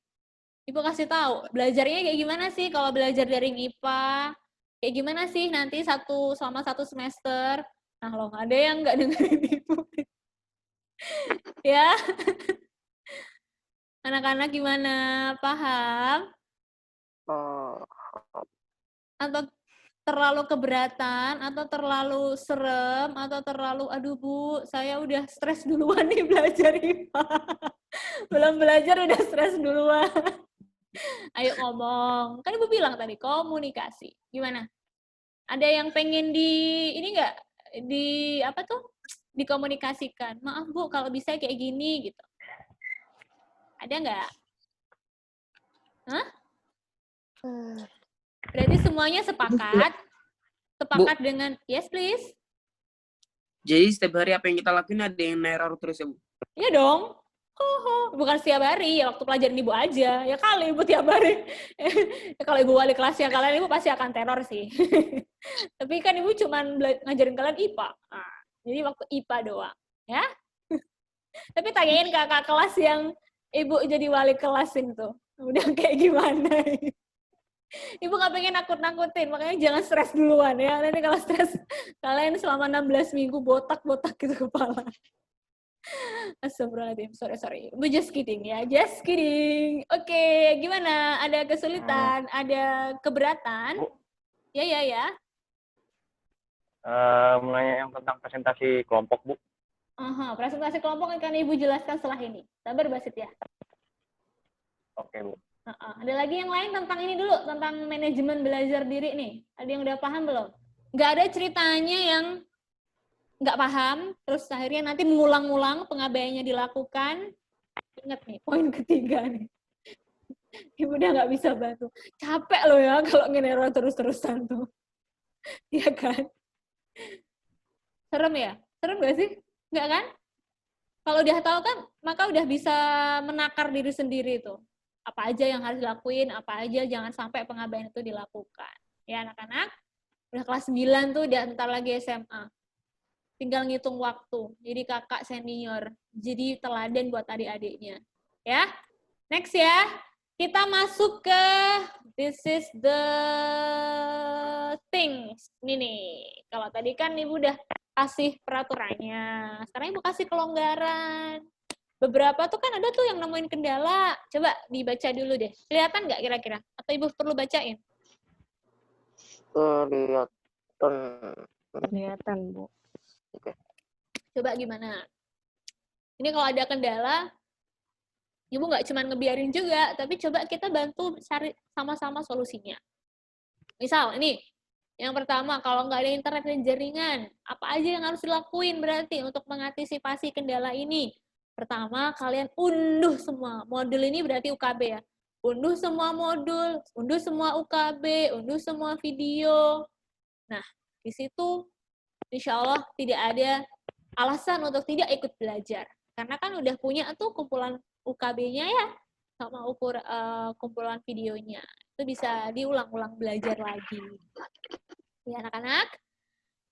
Ibu kasih tahu, belajarnya kayak gimana sih kalau belajar dari IPA? Kayak gimana sih nanti selama 1 semester? Nah loh, ada yang nggak dengerin Ibu. Ya. Anak-anak gimana? Paham? Atau terlalu keberatan, atau terlalu serem, atau terlalu, aduh Bu, saya udah stres duluan nih belajar IPA. Belum belajar udah stres duluan. Ayo ngomong. Kan Ibu bilang tadi, komunikasi. Gimana? Ada yang pengen dikomunikasikan. Maaf Bu, kalau bisa kayak gini, gitu. Ada nggak? Hah? Berarti semuanya sepakat? Sepakat Bu, dengan, yes please. Jadi setiap hari apa yang kita lakuin ada yang neror terus ya Bu? Iya dong. Bukan setiap hari, ya waktu pelajaran Ibu aja. Ya kali Ibu tiap hari. Ya, kalau Ibu wali kelasnya kalian, Ibu pasti akan teror sih. Tapi kan Ibu cuma ngajarin kalian IPA. Nah, jadi waktu IPA doang. Ya. Tapi tanyain kakak kelas yang Ibu jadi wali kelasin tuh. Udah kayak gimana? Ibu nggak pengen nakut-nakutin, makanya jangan stres duluan ya. Nanti kalau stres, kalian selama 16 minggu botak-botak gitu kepala. Astagfirullahaladzim, sorry. Ibu just kidding ya, just kidding. Oke, gimana? Ada kesulitan, ada keberatan? Bu. Ya. Menanya yang tentang presentasi kelompok, Bu. Presentasi kelompok akan Ibu jelaskan setelah ini. Sabar, Basit ya. Oke, Bu. Ada lagi yang lain tentang ini dulu, tentang manajemen belajar diri nih. Ada yang udah paham belum? Nggak ada ceritanya yang nggak paham, terus akhirnya nanti mengulang-ulang pengabaiannya dilakukan. Ingat nih, poin ketiga nih. Ibu udah nggak bisa bantu. Capek loh ya kalau ngeneror terus-terusan tuh. Iya kan? Serem ya? Serem nggak sih? Nggak kan? Kalau udah tahu kan, maka udah bisa menakar diri sendiri tuh. Apa aja yang harus dilakuin, apa aja jangan sampai pengabaian itu dilakukan. Ya anak-anak, udah kelas 9 tuh, udah ntar lagi SMA. Tinggal ngitung waktu. Jadi kakak senior. Jadi teladan buat adik-adiknya. Ya. Next ya. Kita masuk ke this is the things. Ini nih. Kalau tadi kan Ibu udah kasih peraturannya. Sekarang Ibu kasih kelonggaran. Beberapa tuh kan ada tuh yang nemuin kendala. Coba dibaca dulu deh. Kelihatan nggak kira-kira? Atau Ibu perlu bacain? Kelihatan, Bu. Oke. Coba gimana? Ini kalau ada kendala, Ibu nggak cuma ngebiarin juga, tapi coba kita bantu cari sama-sama solusinya. Misal, ini, Yang pertama, kalau nggak ada internet dan jaringan, apa aja yang harus dilakuin berarti untuk mengantisipasi kendala ini? Pertama, kalian unduh semua. Modul ini berarti UKB ya. Unduh semua modul, unduh semua UKB, unduh semua video. Nah, di situ insya Allah tidak ada alasan untuk tidak ikut belajar. Karena kan udah punya tuh kumpulan UKB-nya ya, sama kumpulan videonya. Itu bisa diulang-ulang belajar lagi. Ya anak-anak.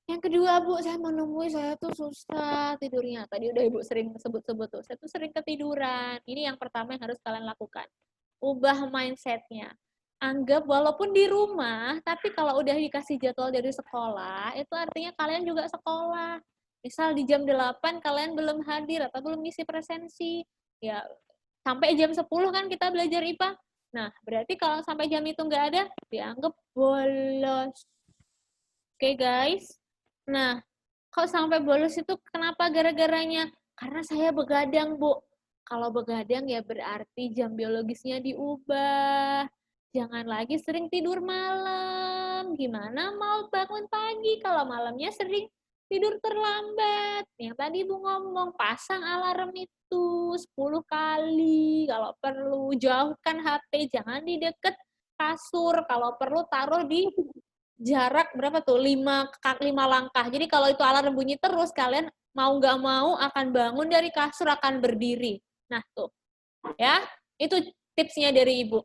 Yang kedua, Bu, saya menemui saya tuh susah tidurnya. Tadi udah Ibu sering sebut-sebut tuh. Saya tuh sering ketiduran. Ini yang pertama yang harus kalian lakukan. Ubah mindset-nya. Anggap walaupun di rumah, tapi kalau udah dikasih jadwal dari sekolah, itu artinya kalian juga sekolah. Misal di jam 8 kalian belum hadir atau belum ngisi presensi. Ya, sampai jam 10 kan kita belajar IPA. Nah, berarti kalau sampai jam itu nggak ada, dianggap bolos. Oke, guys. Nah, kok sampai bolos itu kenapa gara-garanya? Karena saya begadang, Bu. Kalau begadang ya berarti jam biologisnya diubah. Jangan lagi sering tidur malam. Gimana mau bangun pagi kalau malamnya sering tidur terlambat? Yang tadi Bu ngomong, pasang alarm itu 10 kali. Kalau perlu, jauhkan HP, jangan di deket kasur. Kalau perlu taruh di jarak berapa tuh? 5 langkah. Jadi kalau itu alarm bunyi terus, kalian mau nggak mau akan bangun dari kasur, akan berdiri. Nah, tuh. Ya, itu tipsnya dari Ibu.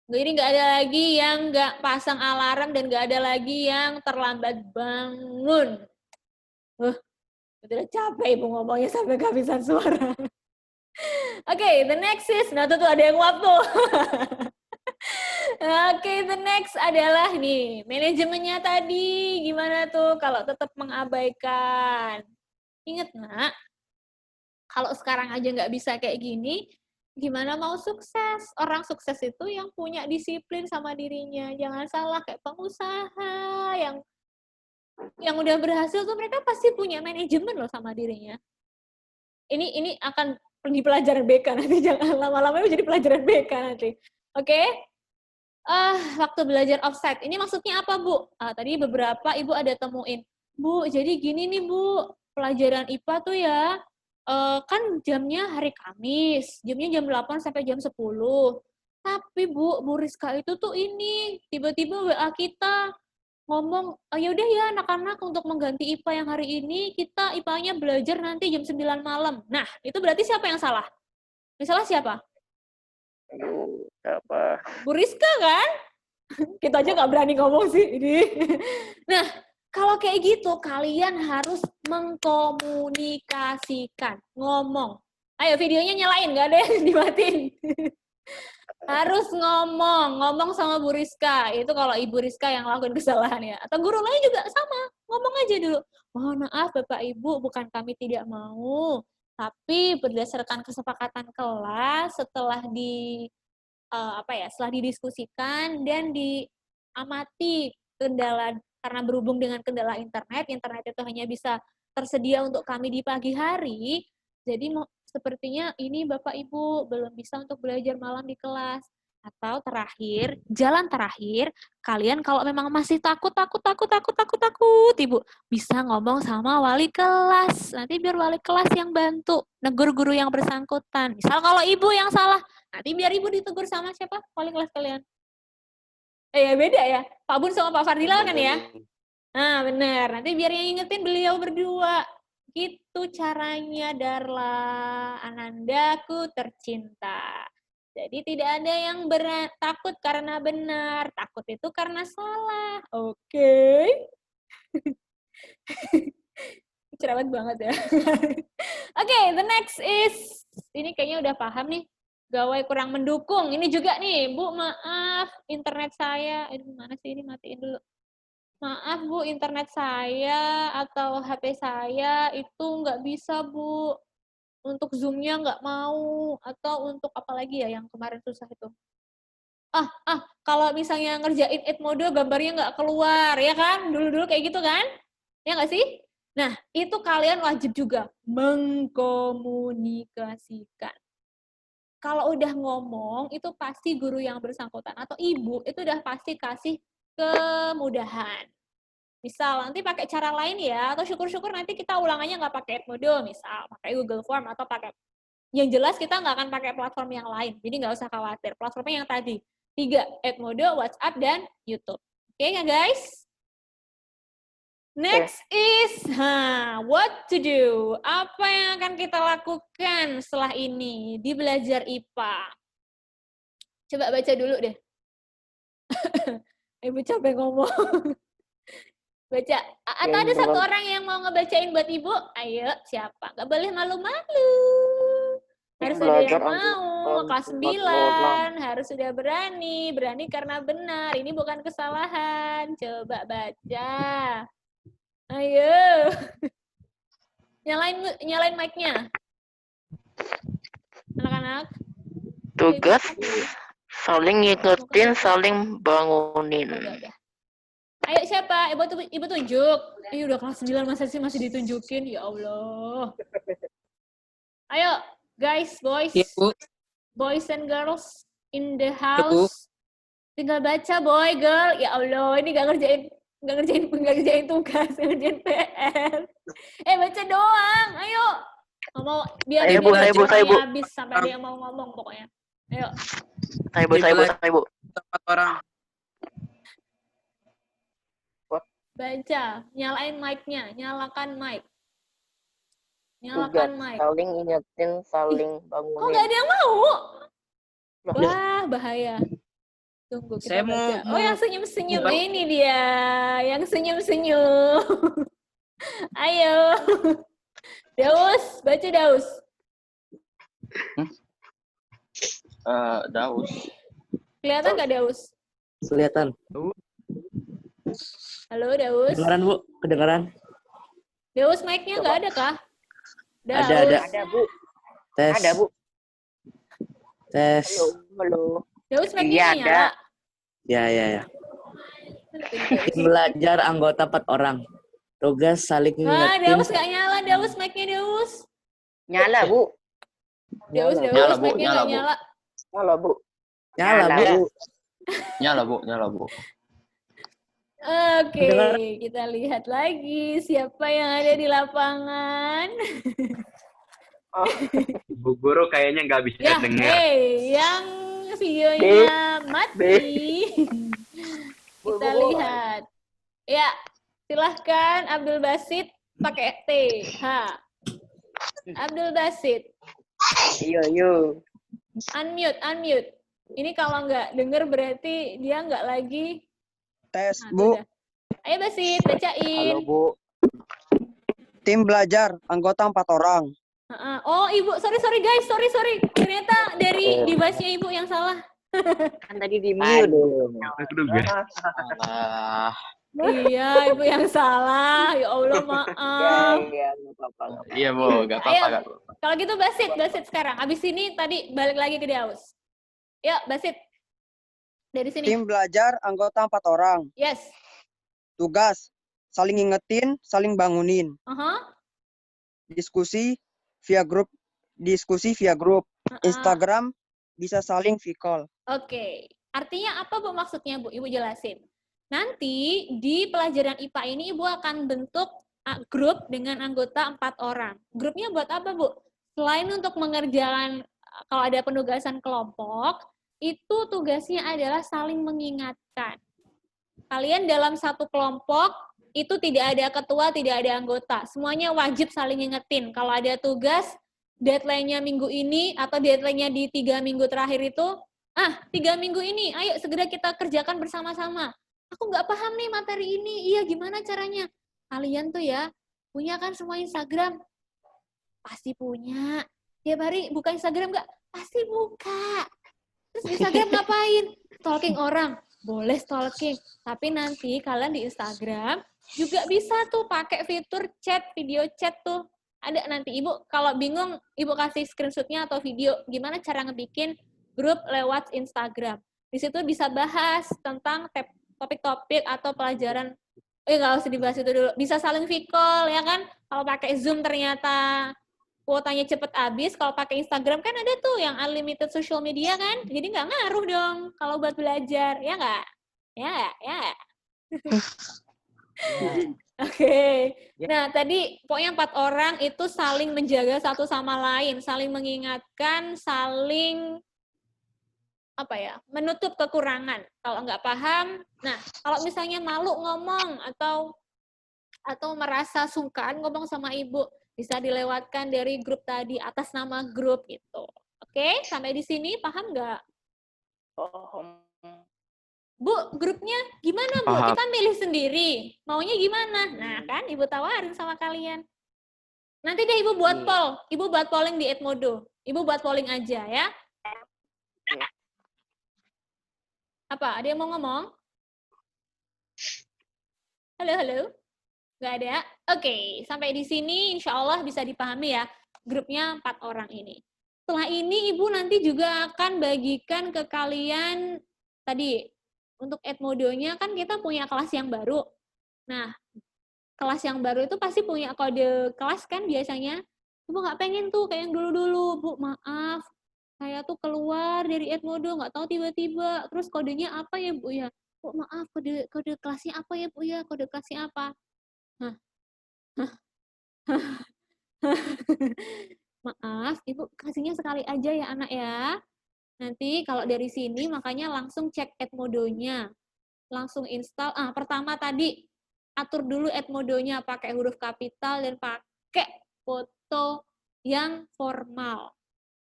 Jadi nggak ada lagi yang nggak pasang alarm dan nggak ada lagi yang terlambat bangun. Udah capek Ibu ngomongnya sampai kehabisan suara. Oke, the next is, nah tuh ada yang nguap tuh. Oke, the next adalah nih, manajemennya tadi gimana tuh kalau tetap mengabaikan. Ingat nggak? Kalau sekarang aja nggak bisa kayak gini, gimana mau sukses? Orang sukses itu yang punya disiplin sama dirinya. Jangan salah, kayak pengusaha yang udah berhasil tuh mereka pasti punya manajemen loh sama dirinya. Ini akan di pelajaran BK nanti, jangan lama-lama jadi pelajaran BK nanti. Oke? Waktu belajar offsite. Ini maksudnya apa, Bu? Tadi beberapa Ibu ada temuin. Bu, jadi gini nih, Bu. Pelajaran IPA tuh ya, kan jamnya hari Kamis. Jamnya jam 8 sampai jam 10. Tapi, Bu Rizka itu tuh ini, tiba-tiba WA kita ngomong, ya udah ya anak-anak untuk mengganti IPA yang hari ini, kita IPA-nya belajar nanti jam 9 malam. Nah, itu berarti siapa yang salah? Misalnya siapa? Siapa? Bu Rizka kan? Kita aja nggak berani ngomong sih ini. Nah, kalau kayak gitu, kalian harus mengkomunikasikan, ngomong. Ayo videonya nyalain, nggak ada yang dimatiin. Harus ngomong sama Bu Rizka. Itu kalau Ibu Rizka yang lakukan kesalahan ya. Atau guru lain juga sama, ngomong aja dulu. Mohon maaf Bapak Ibu, bukan kami tidak mau. Tapi berdasarkan kesepakatan kelas, setelah setelah didiskusikan dan diamati kendala, karena berhubung dengan kendala internet itu hanya bisa tersedia untuk kami di pagi hari, jadi sepertinya ini Bapak Ibu belum bisa untuk belajar malam di kelas. Atau terakhir, jalan terakhir, kalian kalau memang masih takut, Ibu, bisa ngomong sama wali kelas. Nanti biar wali kelas yang bantu negur guru yang bersangkutan. Misal kalau Ibu yang salah, nanti biar Ibu ditegur sama siapa? Wali kelas kalian. Ya beda ya. Pak Bun sama Pak Fardila kan ya? Nah, benar. Nanti biar yang ingetin beliau berdua. Gitu caranya, Darla, Anandaku tercinta. Jadi tidak ada yang takut karena benar, takut itu karena salah. Oke. Cerewet banget ya. Oke, the next is, ini kayaknya udah paham nih. Gawai kurang mendukung. Ini juga nih, Bu, maaf internet saya. Mana sih ini, matiin dulu. Maaf Bu, internet saya atau HP saya itu nggak bisa Bu. Untuk Zoom-nya nggak mau, atau untuk apa lagi ya yang kemarin susah itu. Kalau misalnya ngerjain Edmodo gambarnya nggak keluar, ya kan? Dulu-dulu kayak gitu kan? Ya nggak sih? Nah, itu kalian wajib juga mengkomunikasikan. Kalau udah ngomong, itu pasti guru yang bersangkutan atau ibu itu udah pasti kasih kemudahan. Misal nanti pakai cara lain ya, atau syukur-syukur nanti kita ulangannya nggak pakai Edmodo, misal pakai Google Form atau pakai, yang jelas kita nggak akan pakai platform yang lain, jadi nggak usah khawatir. Platformnya yang tadi, 3, Edmodo, WhatsApp, dan YouTube. Oke nggak guys? Next is, what to do? Apa yang akan kita lakukan setelah ini di belajar IPA? Coba baca dulu deh. Ibu capek ngomong. Baca. Atau ada satu orang yang mau ngebacain buat Ibu? Ayo, siapa? Gak boleh malu-malu. Harus ada yang mau. Kelas 9. Harus sudah berani. Berani karena benar. Ini bukan kesalahan. Coba baca. Ayo. Nyalain mic-nya. Anak-anak. Tugas saling ngingetin, saling bangunin. Udah. Ayo siapa? Ibu tunjuk. Udah kelas 9 masa sih masih ditunjukin? Ya Allah. Ayo, guys, boys. Ya, Bu. Boys and girls in the house. Tinggal baca, boy, girl. Ya Allah, ini gak ngerjain tugas, ngerjain PR. Baca doang. Ayo. Ngomong biar Ayo, Bu, habis sampai dia mau ngomong pokoknya. Ayo. Saya Bu. 4 orang. Baca, nyalain mic-nya, nyalakan mic. Tugas Mic. saling ingetin, saling Kok bangunin. nggak ada yang mau? Wah, bahaya. Tunggu, kita baca. Oh, yang senyum-senyum ini dia. Yang senyum-senyum. Ayo. Daus, baca Daus. Daus. Kelihatan nggak Daus? Kelihatan. Halo Daus. Kedengaran, Bu? Kedengaran? Daus, mic-nya nggak ada kah? Daus. Ada. Ada, Bu. Tes. Ada, Bu. Tes. Halo. Daus, mic-nya Iya, nggak nyala. Ya. Tim belajar anggota 4 orang. Tugas saling ingetin. Daus nggak nyala. Daus, mic-nya Daus. Nyala, Bu. Daus, Nyala, Bu. mic-nya nggak nyala. Nyala, Bu. Nyala, Bu. Nyala, Bu. Oke, kita lihat lagi siapa yang ada di lapangan. Bu Guru kayaknya nggak bisa Ya, dengar. yang videonya mati. Kita lihat. Ya, silahkan Abdul Basit pakai T. Abdul Basit. Yo. Unmute. Ini kalau nggak denger berarti dia nggak lagi. Tes, Nah, Bu. udah. Ayo Basit, bacain. Halo, Bu. Tim belajar, anggota 4 orang. Oh, Ibu, sorry guys, sorry. Ternyata dari device-nya Ibu yang salah. Kan tadi di mute. Iya, Ibu yang salah. Ya Allah, maaf. Iya, nggak apa-apa. Iya, Bu. Nggak apa-apa. Ayo, kalau gitu Basit sekarang. Abis ini tadi balik lagi ke Daus. Yuk, Basit. Dari sini. Tim belajar, anggota 4 orang. Yes. Tugas, saling ingetin, saling bangunin. Diskusi via grup. Instagram bisa saling call. Oke. Artinya apa, Bu, maksudnya, Bu? Ibu jelasin. Nanti di pelajaran IPA ini Ibu akan bentuk grup dengan anggota 4 orang. Grupnya buat apa, Bu? Selain untuk mengerjakan, kalau ada penugasan kelompok, itu tugasnya adalah saling mengingatkan. Kalian dalam satu kelompok, itu tidak ada ketua, tidak ada anggota. Semuanya wajib saling ingetin. Kalau ada tugas, deadline-nya minggu ini, atau deadline-nya di 3 minggu terakhir itu, 3 minggu ini, ayo segera kita kerjakan bersama-sama. Aku nggak paham nih materi ini, iya gimana caranya? Kalian tuh ya, punya kan semua Instagram? Pasti punya. Tiap hari buka Instagram nggak? Pasti buka. Terus di Instagram ngapain? Stalking orang. Boleh stalking. Tapi nanti kalian di Instagram juga bisa tuh pakai fitur chat, video chat tuh. Ada nanti Ibu, kalau bingung, Ibu kasih screenshot-nya atau video. Gimana cara ngebikin grup lewat Instagram. Di situ bisa bahas tentang topik-topik atau pelajaran. Nggak usah dibahas itu dulu. Bisa saling call, ya kan? Kalau pakai Zoom ternyata kuotanya cepet habis, kalau pakai Instagram kan ada tuh yang unlimited social media kan, jadi nggak ngaruh dong kalau buat belajar, ya nggak? Ya nggak? Oke. Nah, tadi pokoknya 4 orang itu saling menjaga satu sama lain, saling mengingatkan, saling menutup kekurangan. Kalau nggak paham, nah kalau misalnya malu ngomong atau merasa sungkan ngomong sama ibu, bisa dilewatkan dari grup tadi atas nama grup gitu. Oke, sampai di sini paham nggak? Bu, grupnya gimana, Bu? Paham. Kita milih sendiri. Maunya gimana? Nah, kan Ibu tawarin sama kalian. Nanti deh Ibu buat poll. Ibu buat polling di Edmodo. Ibu buat polling aja ya. Apa? Ada yang mau ngomong? Halo? Nggak ada? Oke, sampai di sini insya Allah bisa dipahami ya. Grupnya 4 orang ini. Setelah ini Ibu nanti juga akan bagikan ke kalian tadi. Untuk Edmodo-nya kan kita punya kelas yang baru. Nah, kelas yang baru itu pasti punya kode kelas kan biasanya. Ibu nggak pengen tuh kayak yang dulu-dulu. Bu, maaf. Saya tuh keluar dari Edmodo, nggak tahu tiba-tiba. Terus kodenya apa ya, Bu ya? Bu, maaf, kode kelasnya apa ya, Bu ya? Kode kelasnya apa? Maaf, Ibu kasihnya sekali aja ya, anak ya. Nanti kalau dari sini makanya langsung cek Edmodo-nya. Langsung install. Pertama tadi atur dulu Edmodo-nya pakai huruf kapital dan pakai foto yang formal.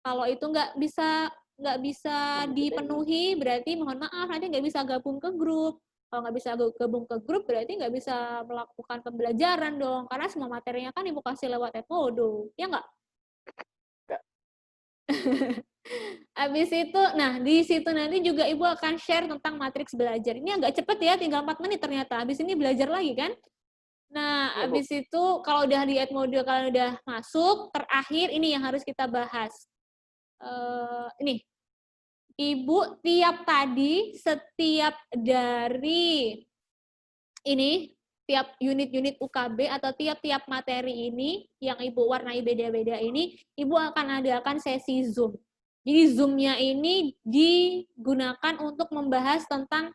Kalau itu nggak bisa dipenuhi, berarti mohon maaf nanti nggak bisa gabung ke grup. Kalau nggak bisa gabung ke grup, berarti nggak bisa melakukan pembelajaran dong. Karena semua materinya kan Ibu kasih lewat Edmodo. Ya nggak? Habis itu, nah di situ nanti juga Ibu akan share tentang matriks belajar. Ini agak cepet ya, tinggal 4 menit ternyata. Habis ini belajar lagi kan? Nah, habis itu kalau udah di Edmodo, kalau udah masuk, terakhir ini yang harus kita bahas. Ini, Ibu setiap dari ini, tiap unit-unit UKB atau tiap-tiap materi ini yang Ibu warnai beda-beda ini, Ibu akan adakan sesi Zoom. Jadi Zoom-nya ini digunakan untuk membahas tentang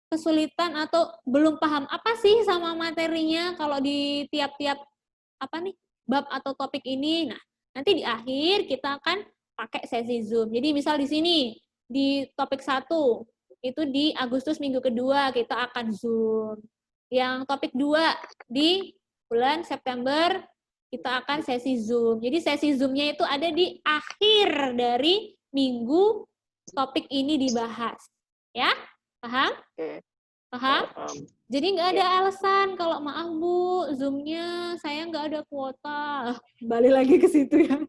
kesulitan atau belum paham apa sih sama materinya kalau di tiap-tiap bab atau topik ini. Nah, nanti di akhir kita akan pakai sesi Zoom. Jadi misal di sini di topik 1 itu di Agustus minggu kedua kita akan Zoom. Yang topik 2 di bulan September kita akan sesi Zoom. Jadi sesi Zoom-nya itu ada di akhir dari minggu topik ini dibahas. Ya? Paham? Paham? Jadi nggak ada alasan kalau maaf Bu, Zoom-nya saya nggak ada kuota. Balik lagi ke situ ya.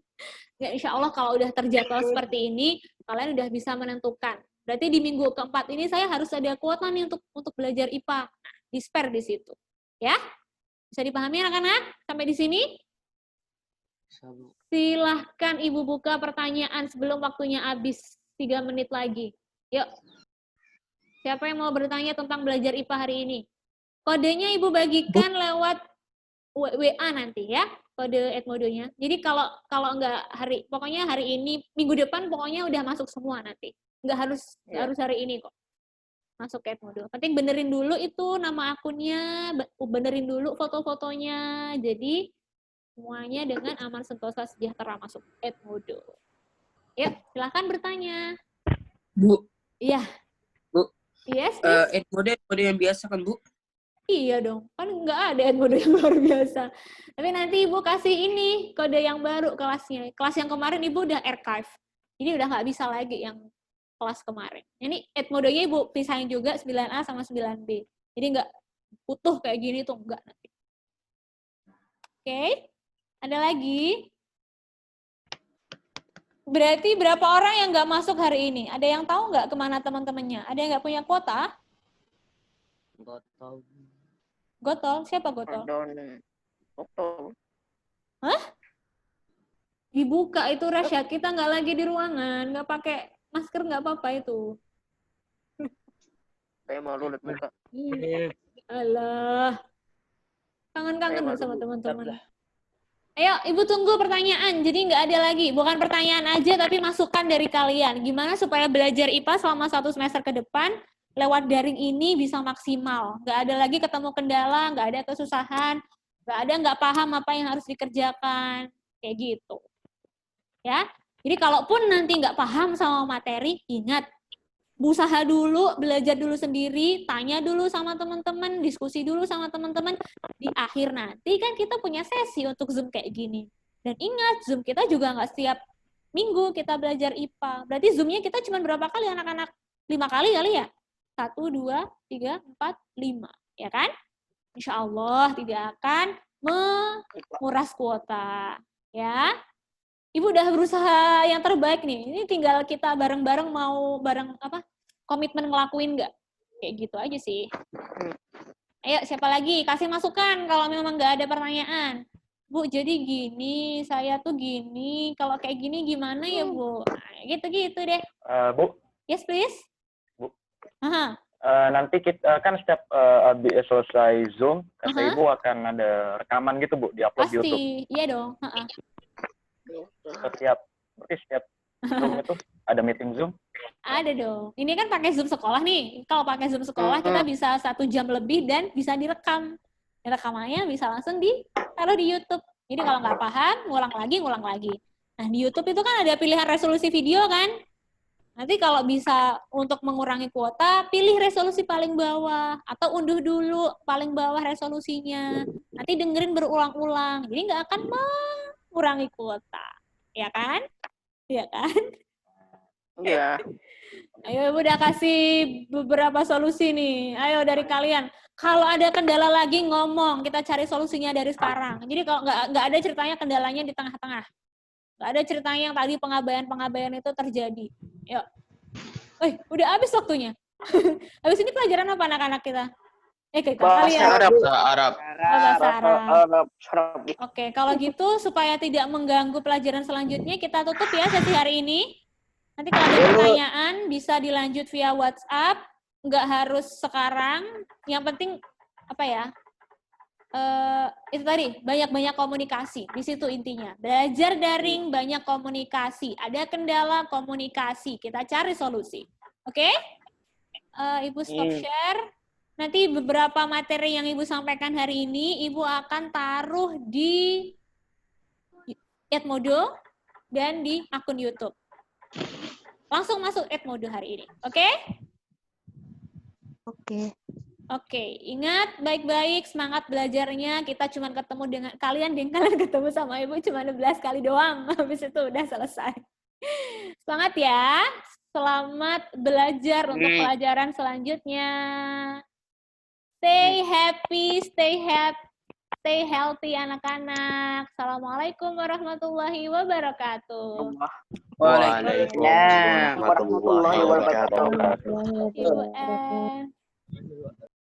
Ya, insya Allah kalau udah terjadwal seperti ini, kalian udah bisa menentukan. Berarti di minggu keempat ini saya harus ada kuota nih untuk belajar IPA. Di-spare di situ. Ya? Bisa dipahami anak-anak? Sampai di sini? Silahkan Ibu buka pertanyaan sebelum waktunya habis. 3 menit lagi. Yuk. Siapa yang mau bertanya tentang belajar IPA hari ini? Kodenya Ibu bagikan lewat WA nanti ya, kode Edmodo-nya. Jadi kalau nggak pokoknya hari ini, minggu depan pokoknya udah masuk semua nanti. Nggak harus hari ini kok. Masuk ke Edmodo. Penting benerin dulu itu nama akunnya, benerin dulu foto-fotonya. Jadi semuanya dengan aman sentosa sejahtera masuk Edmodo. Yuk, silahkan bertanya. Bu. Iya. Bu. Yes, Edmodo yang biasa kan, Bu? Iya dong, kan nggak ada Edmodo yang luar biasa. Tapi nanti Ibu kasih ini, kode yang baru kelasnya. Kelas yang kemarin Ibu udah archive. Jadi udah nggak bisa lagi yang kelas kemarin. Ini Edmodo-nya Ibu pisahin juga 9A sama 9B. Jadi nggak utuh kayak gini tuh, nggak nanti. Oke, ada lagi? Berarti berapa orang yang nggak masuk hari ini? Ada yang tahu nggak kemana teman-temannya? Ada yang nggak punya kuota? Nggak tahu. Gotol? Siapa Gotol? Gotol. Hah? Dibuka itu Rasyad, kita nggak lagi di ruangan, nggak pakai masker nggak apa-apa itu. Saya malu lihat muka. Alah. Kangen-kangen loh sama teman-teman. Ayo, Ibu tunggu pertanyaan. Jadi nggak ada lagi. Bukan pertanyaan aja, tapi masukan dari kalian. Gimana supaya belajar IPA selama 1 semester ke depan lewat daring ini bisa maksimal. Nggak ada lagi ketemu kendala, nggak ada kesusahan, nggak paham apa yang harus dikerjakan. Kayak gitu. Ya. Jadi kalaupun nanti nggak paham sama materi, ingat, berusaha dulu, belajar dulu sendiri, tanya dulu sama teman-teman, diskusi dulu sama teman-teman. Di akhir nanti kan kita punya sesi untuk Zoom kayak gini. Dan ingat, Zoom kita juga nggak setiap minggu kita belajar IPA. Berarti Zoom-nya kita cuma berapa kali anak-anak? 5 kali ya? 1, 2, 3, 4, 5. Ya kan? Insya Allah tidak akan menguras kuota. Ya. Ibu udah berusaha yang terbaik nih. Ini tinggal kita bareng-bareng mau komitmen ngelakuin nggak? Kayak gitu aja sih. Ayo, siapa lagi? Kasih masukan kalau memang nggak ada pertanyaan. Bu, jadi gini, saya tuh gini. Kalau kayak gini gimana ya, Bu? Nah, gitu-gitu deh. Bu? Yes, please. Bu? Aha. Nanti kita kan setiap selesai Zoom, kata Ibu akan ada rekaman gitu, Bu, di-upload di YouTube. Pasti, iya dong. Setiap Zoom itu ada meeting Zoom? Ada dong. Ini kan pakai Zoom sekolah nih. Kalau pakai Zoom sekolah kita bisa 1 jam lebih dan bisa direkam. Rekamannya bisa langsung ditaruh di YouTube. Jadi kalau nggak paham, ngulang lagi. Nah, di YouTube itu kan ada pilihan resolusi video kan? Nanti kalau bisa untuk mengurangi kuota, pilih resolusi paling bawah. Atau unduh dulu paling bawah resolusinya. Nanti dengerin berulang-ulang. Jadi nggak akan mengurangi kuota. Ya kan? Iya kan? Iya. Ayo Ibu udah kasih beberapa solusi nih. Ayo dari kalian. Kalau ada kendala lagi ngomong, kita cari solusinya dari sekarang. Jadi kalau nggak ada ceritanya kendalanya di tengah-tengah. Nggak ada ceritanya yang tadi pengabaian itu terjadi. Yuk. Udah habis waktunya. Habis ini pelajaran apa anak-anak kita? Bahasa Arab. Bahasa Arab. Oke, kalau gitu supaya tidak mengganggu pelajaran selanjutnya, kita tutup ya sesi hari ini. Nanti kalau ada pertanyaan bisa dilanjut via WhatsApp, nggak harus sekarang. Yang penting itu tadi banyak-banyak komunikasi. Di situ intinya. Belajar daring, banyak komunikasi. Ada kendala komunikasi, kita cari solusi. Oke? Ibu stop share. Nanti beberapa materi yang Ibu sampaikan hari ini, Ibu akan taruh di Edmodo dan di akun YouTube. Langsung masuk Edmodo hari ini. Oke? Oke, ingat baik-baik semangat belajarnya. Kita cuma ketemu dengan kalian ketemu sama Ibu cuma 12 kali doang. Habis itu udah selesai. Semangat ya. Selamat belajar untuk pelajaran selanjutnya. Stay happy, stay healthy anak-anak. Assalamualaikum warahmatullahi wabarakatuh. Waalaikumsalam warahmatullahi wabarakatuh. Ibu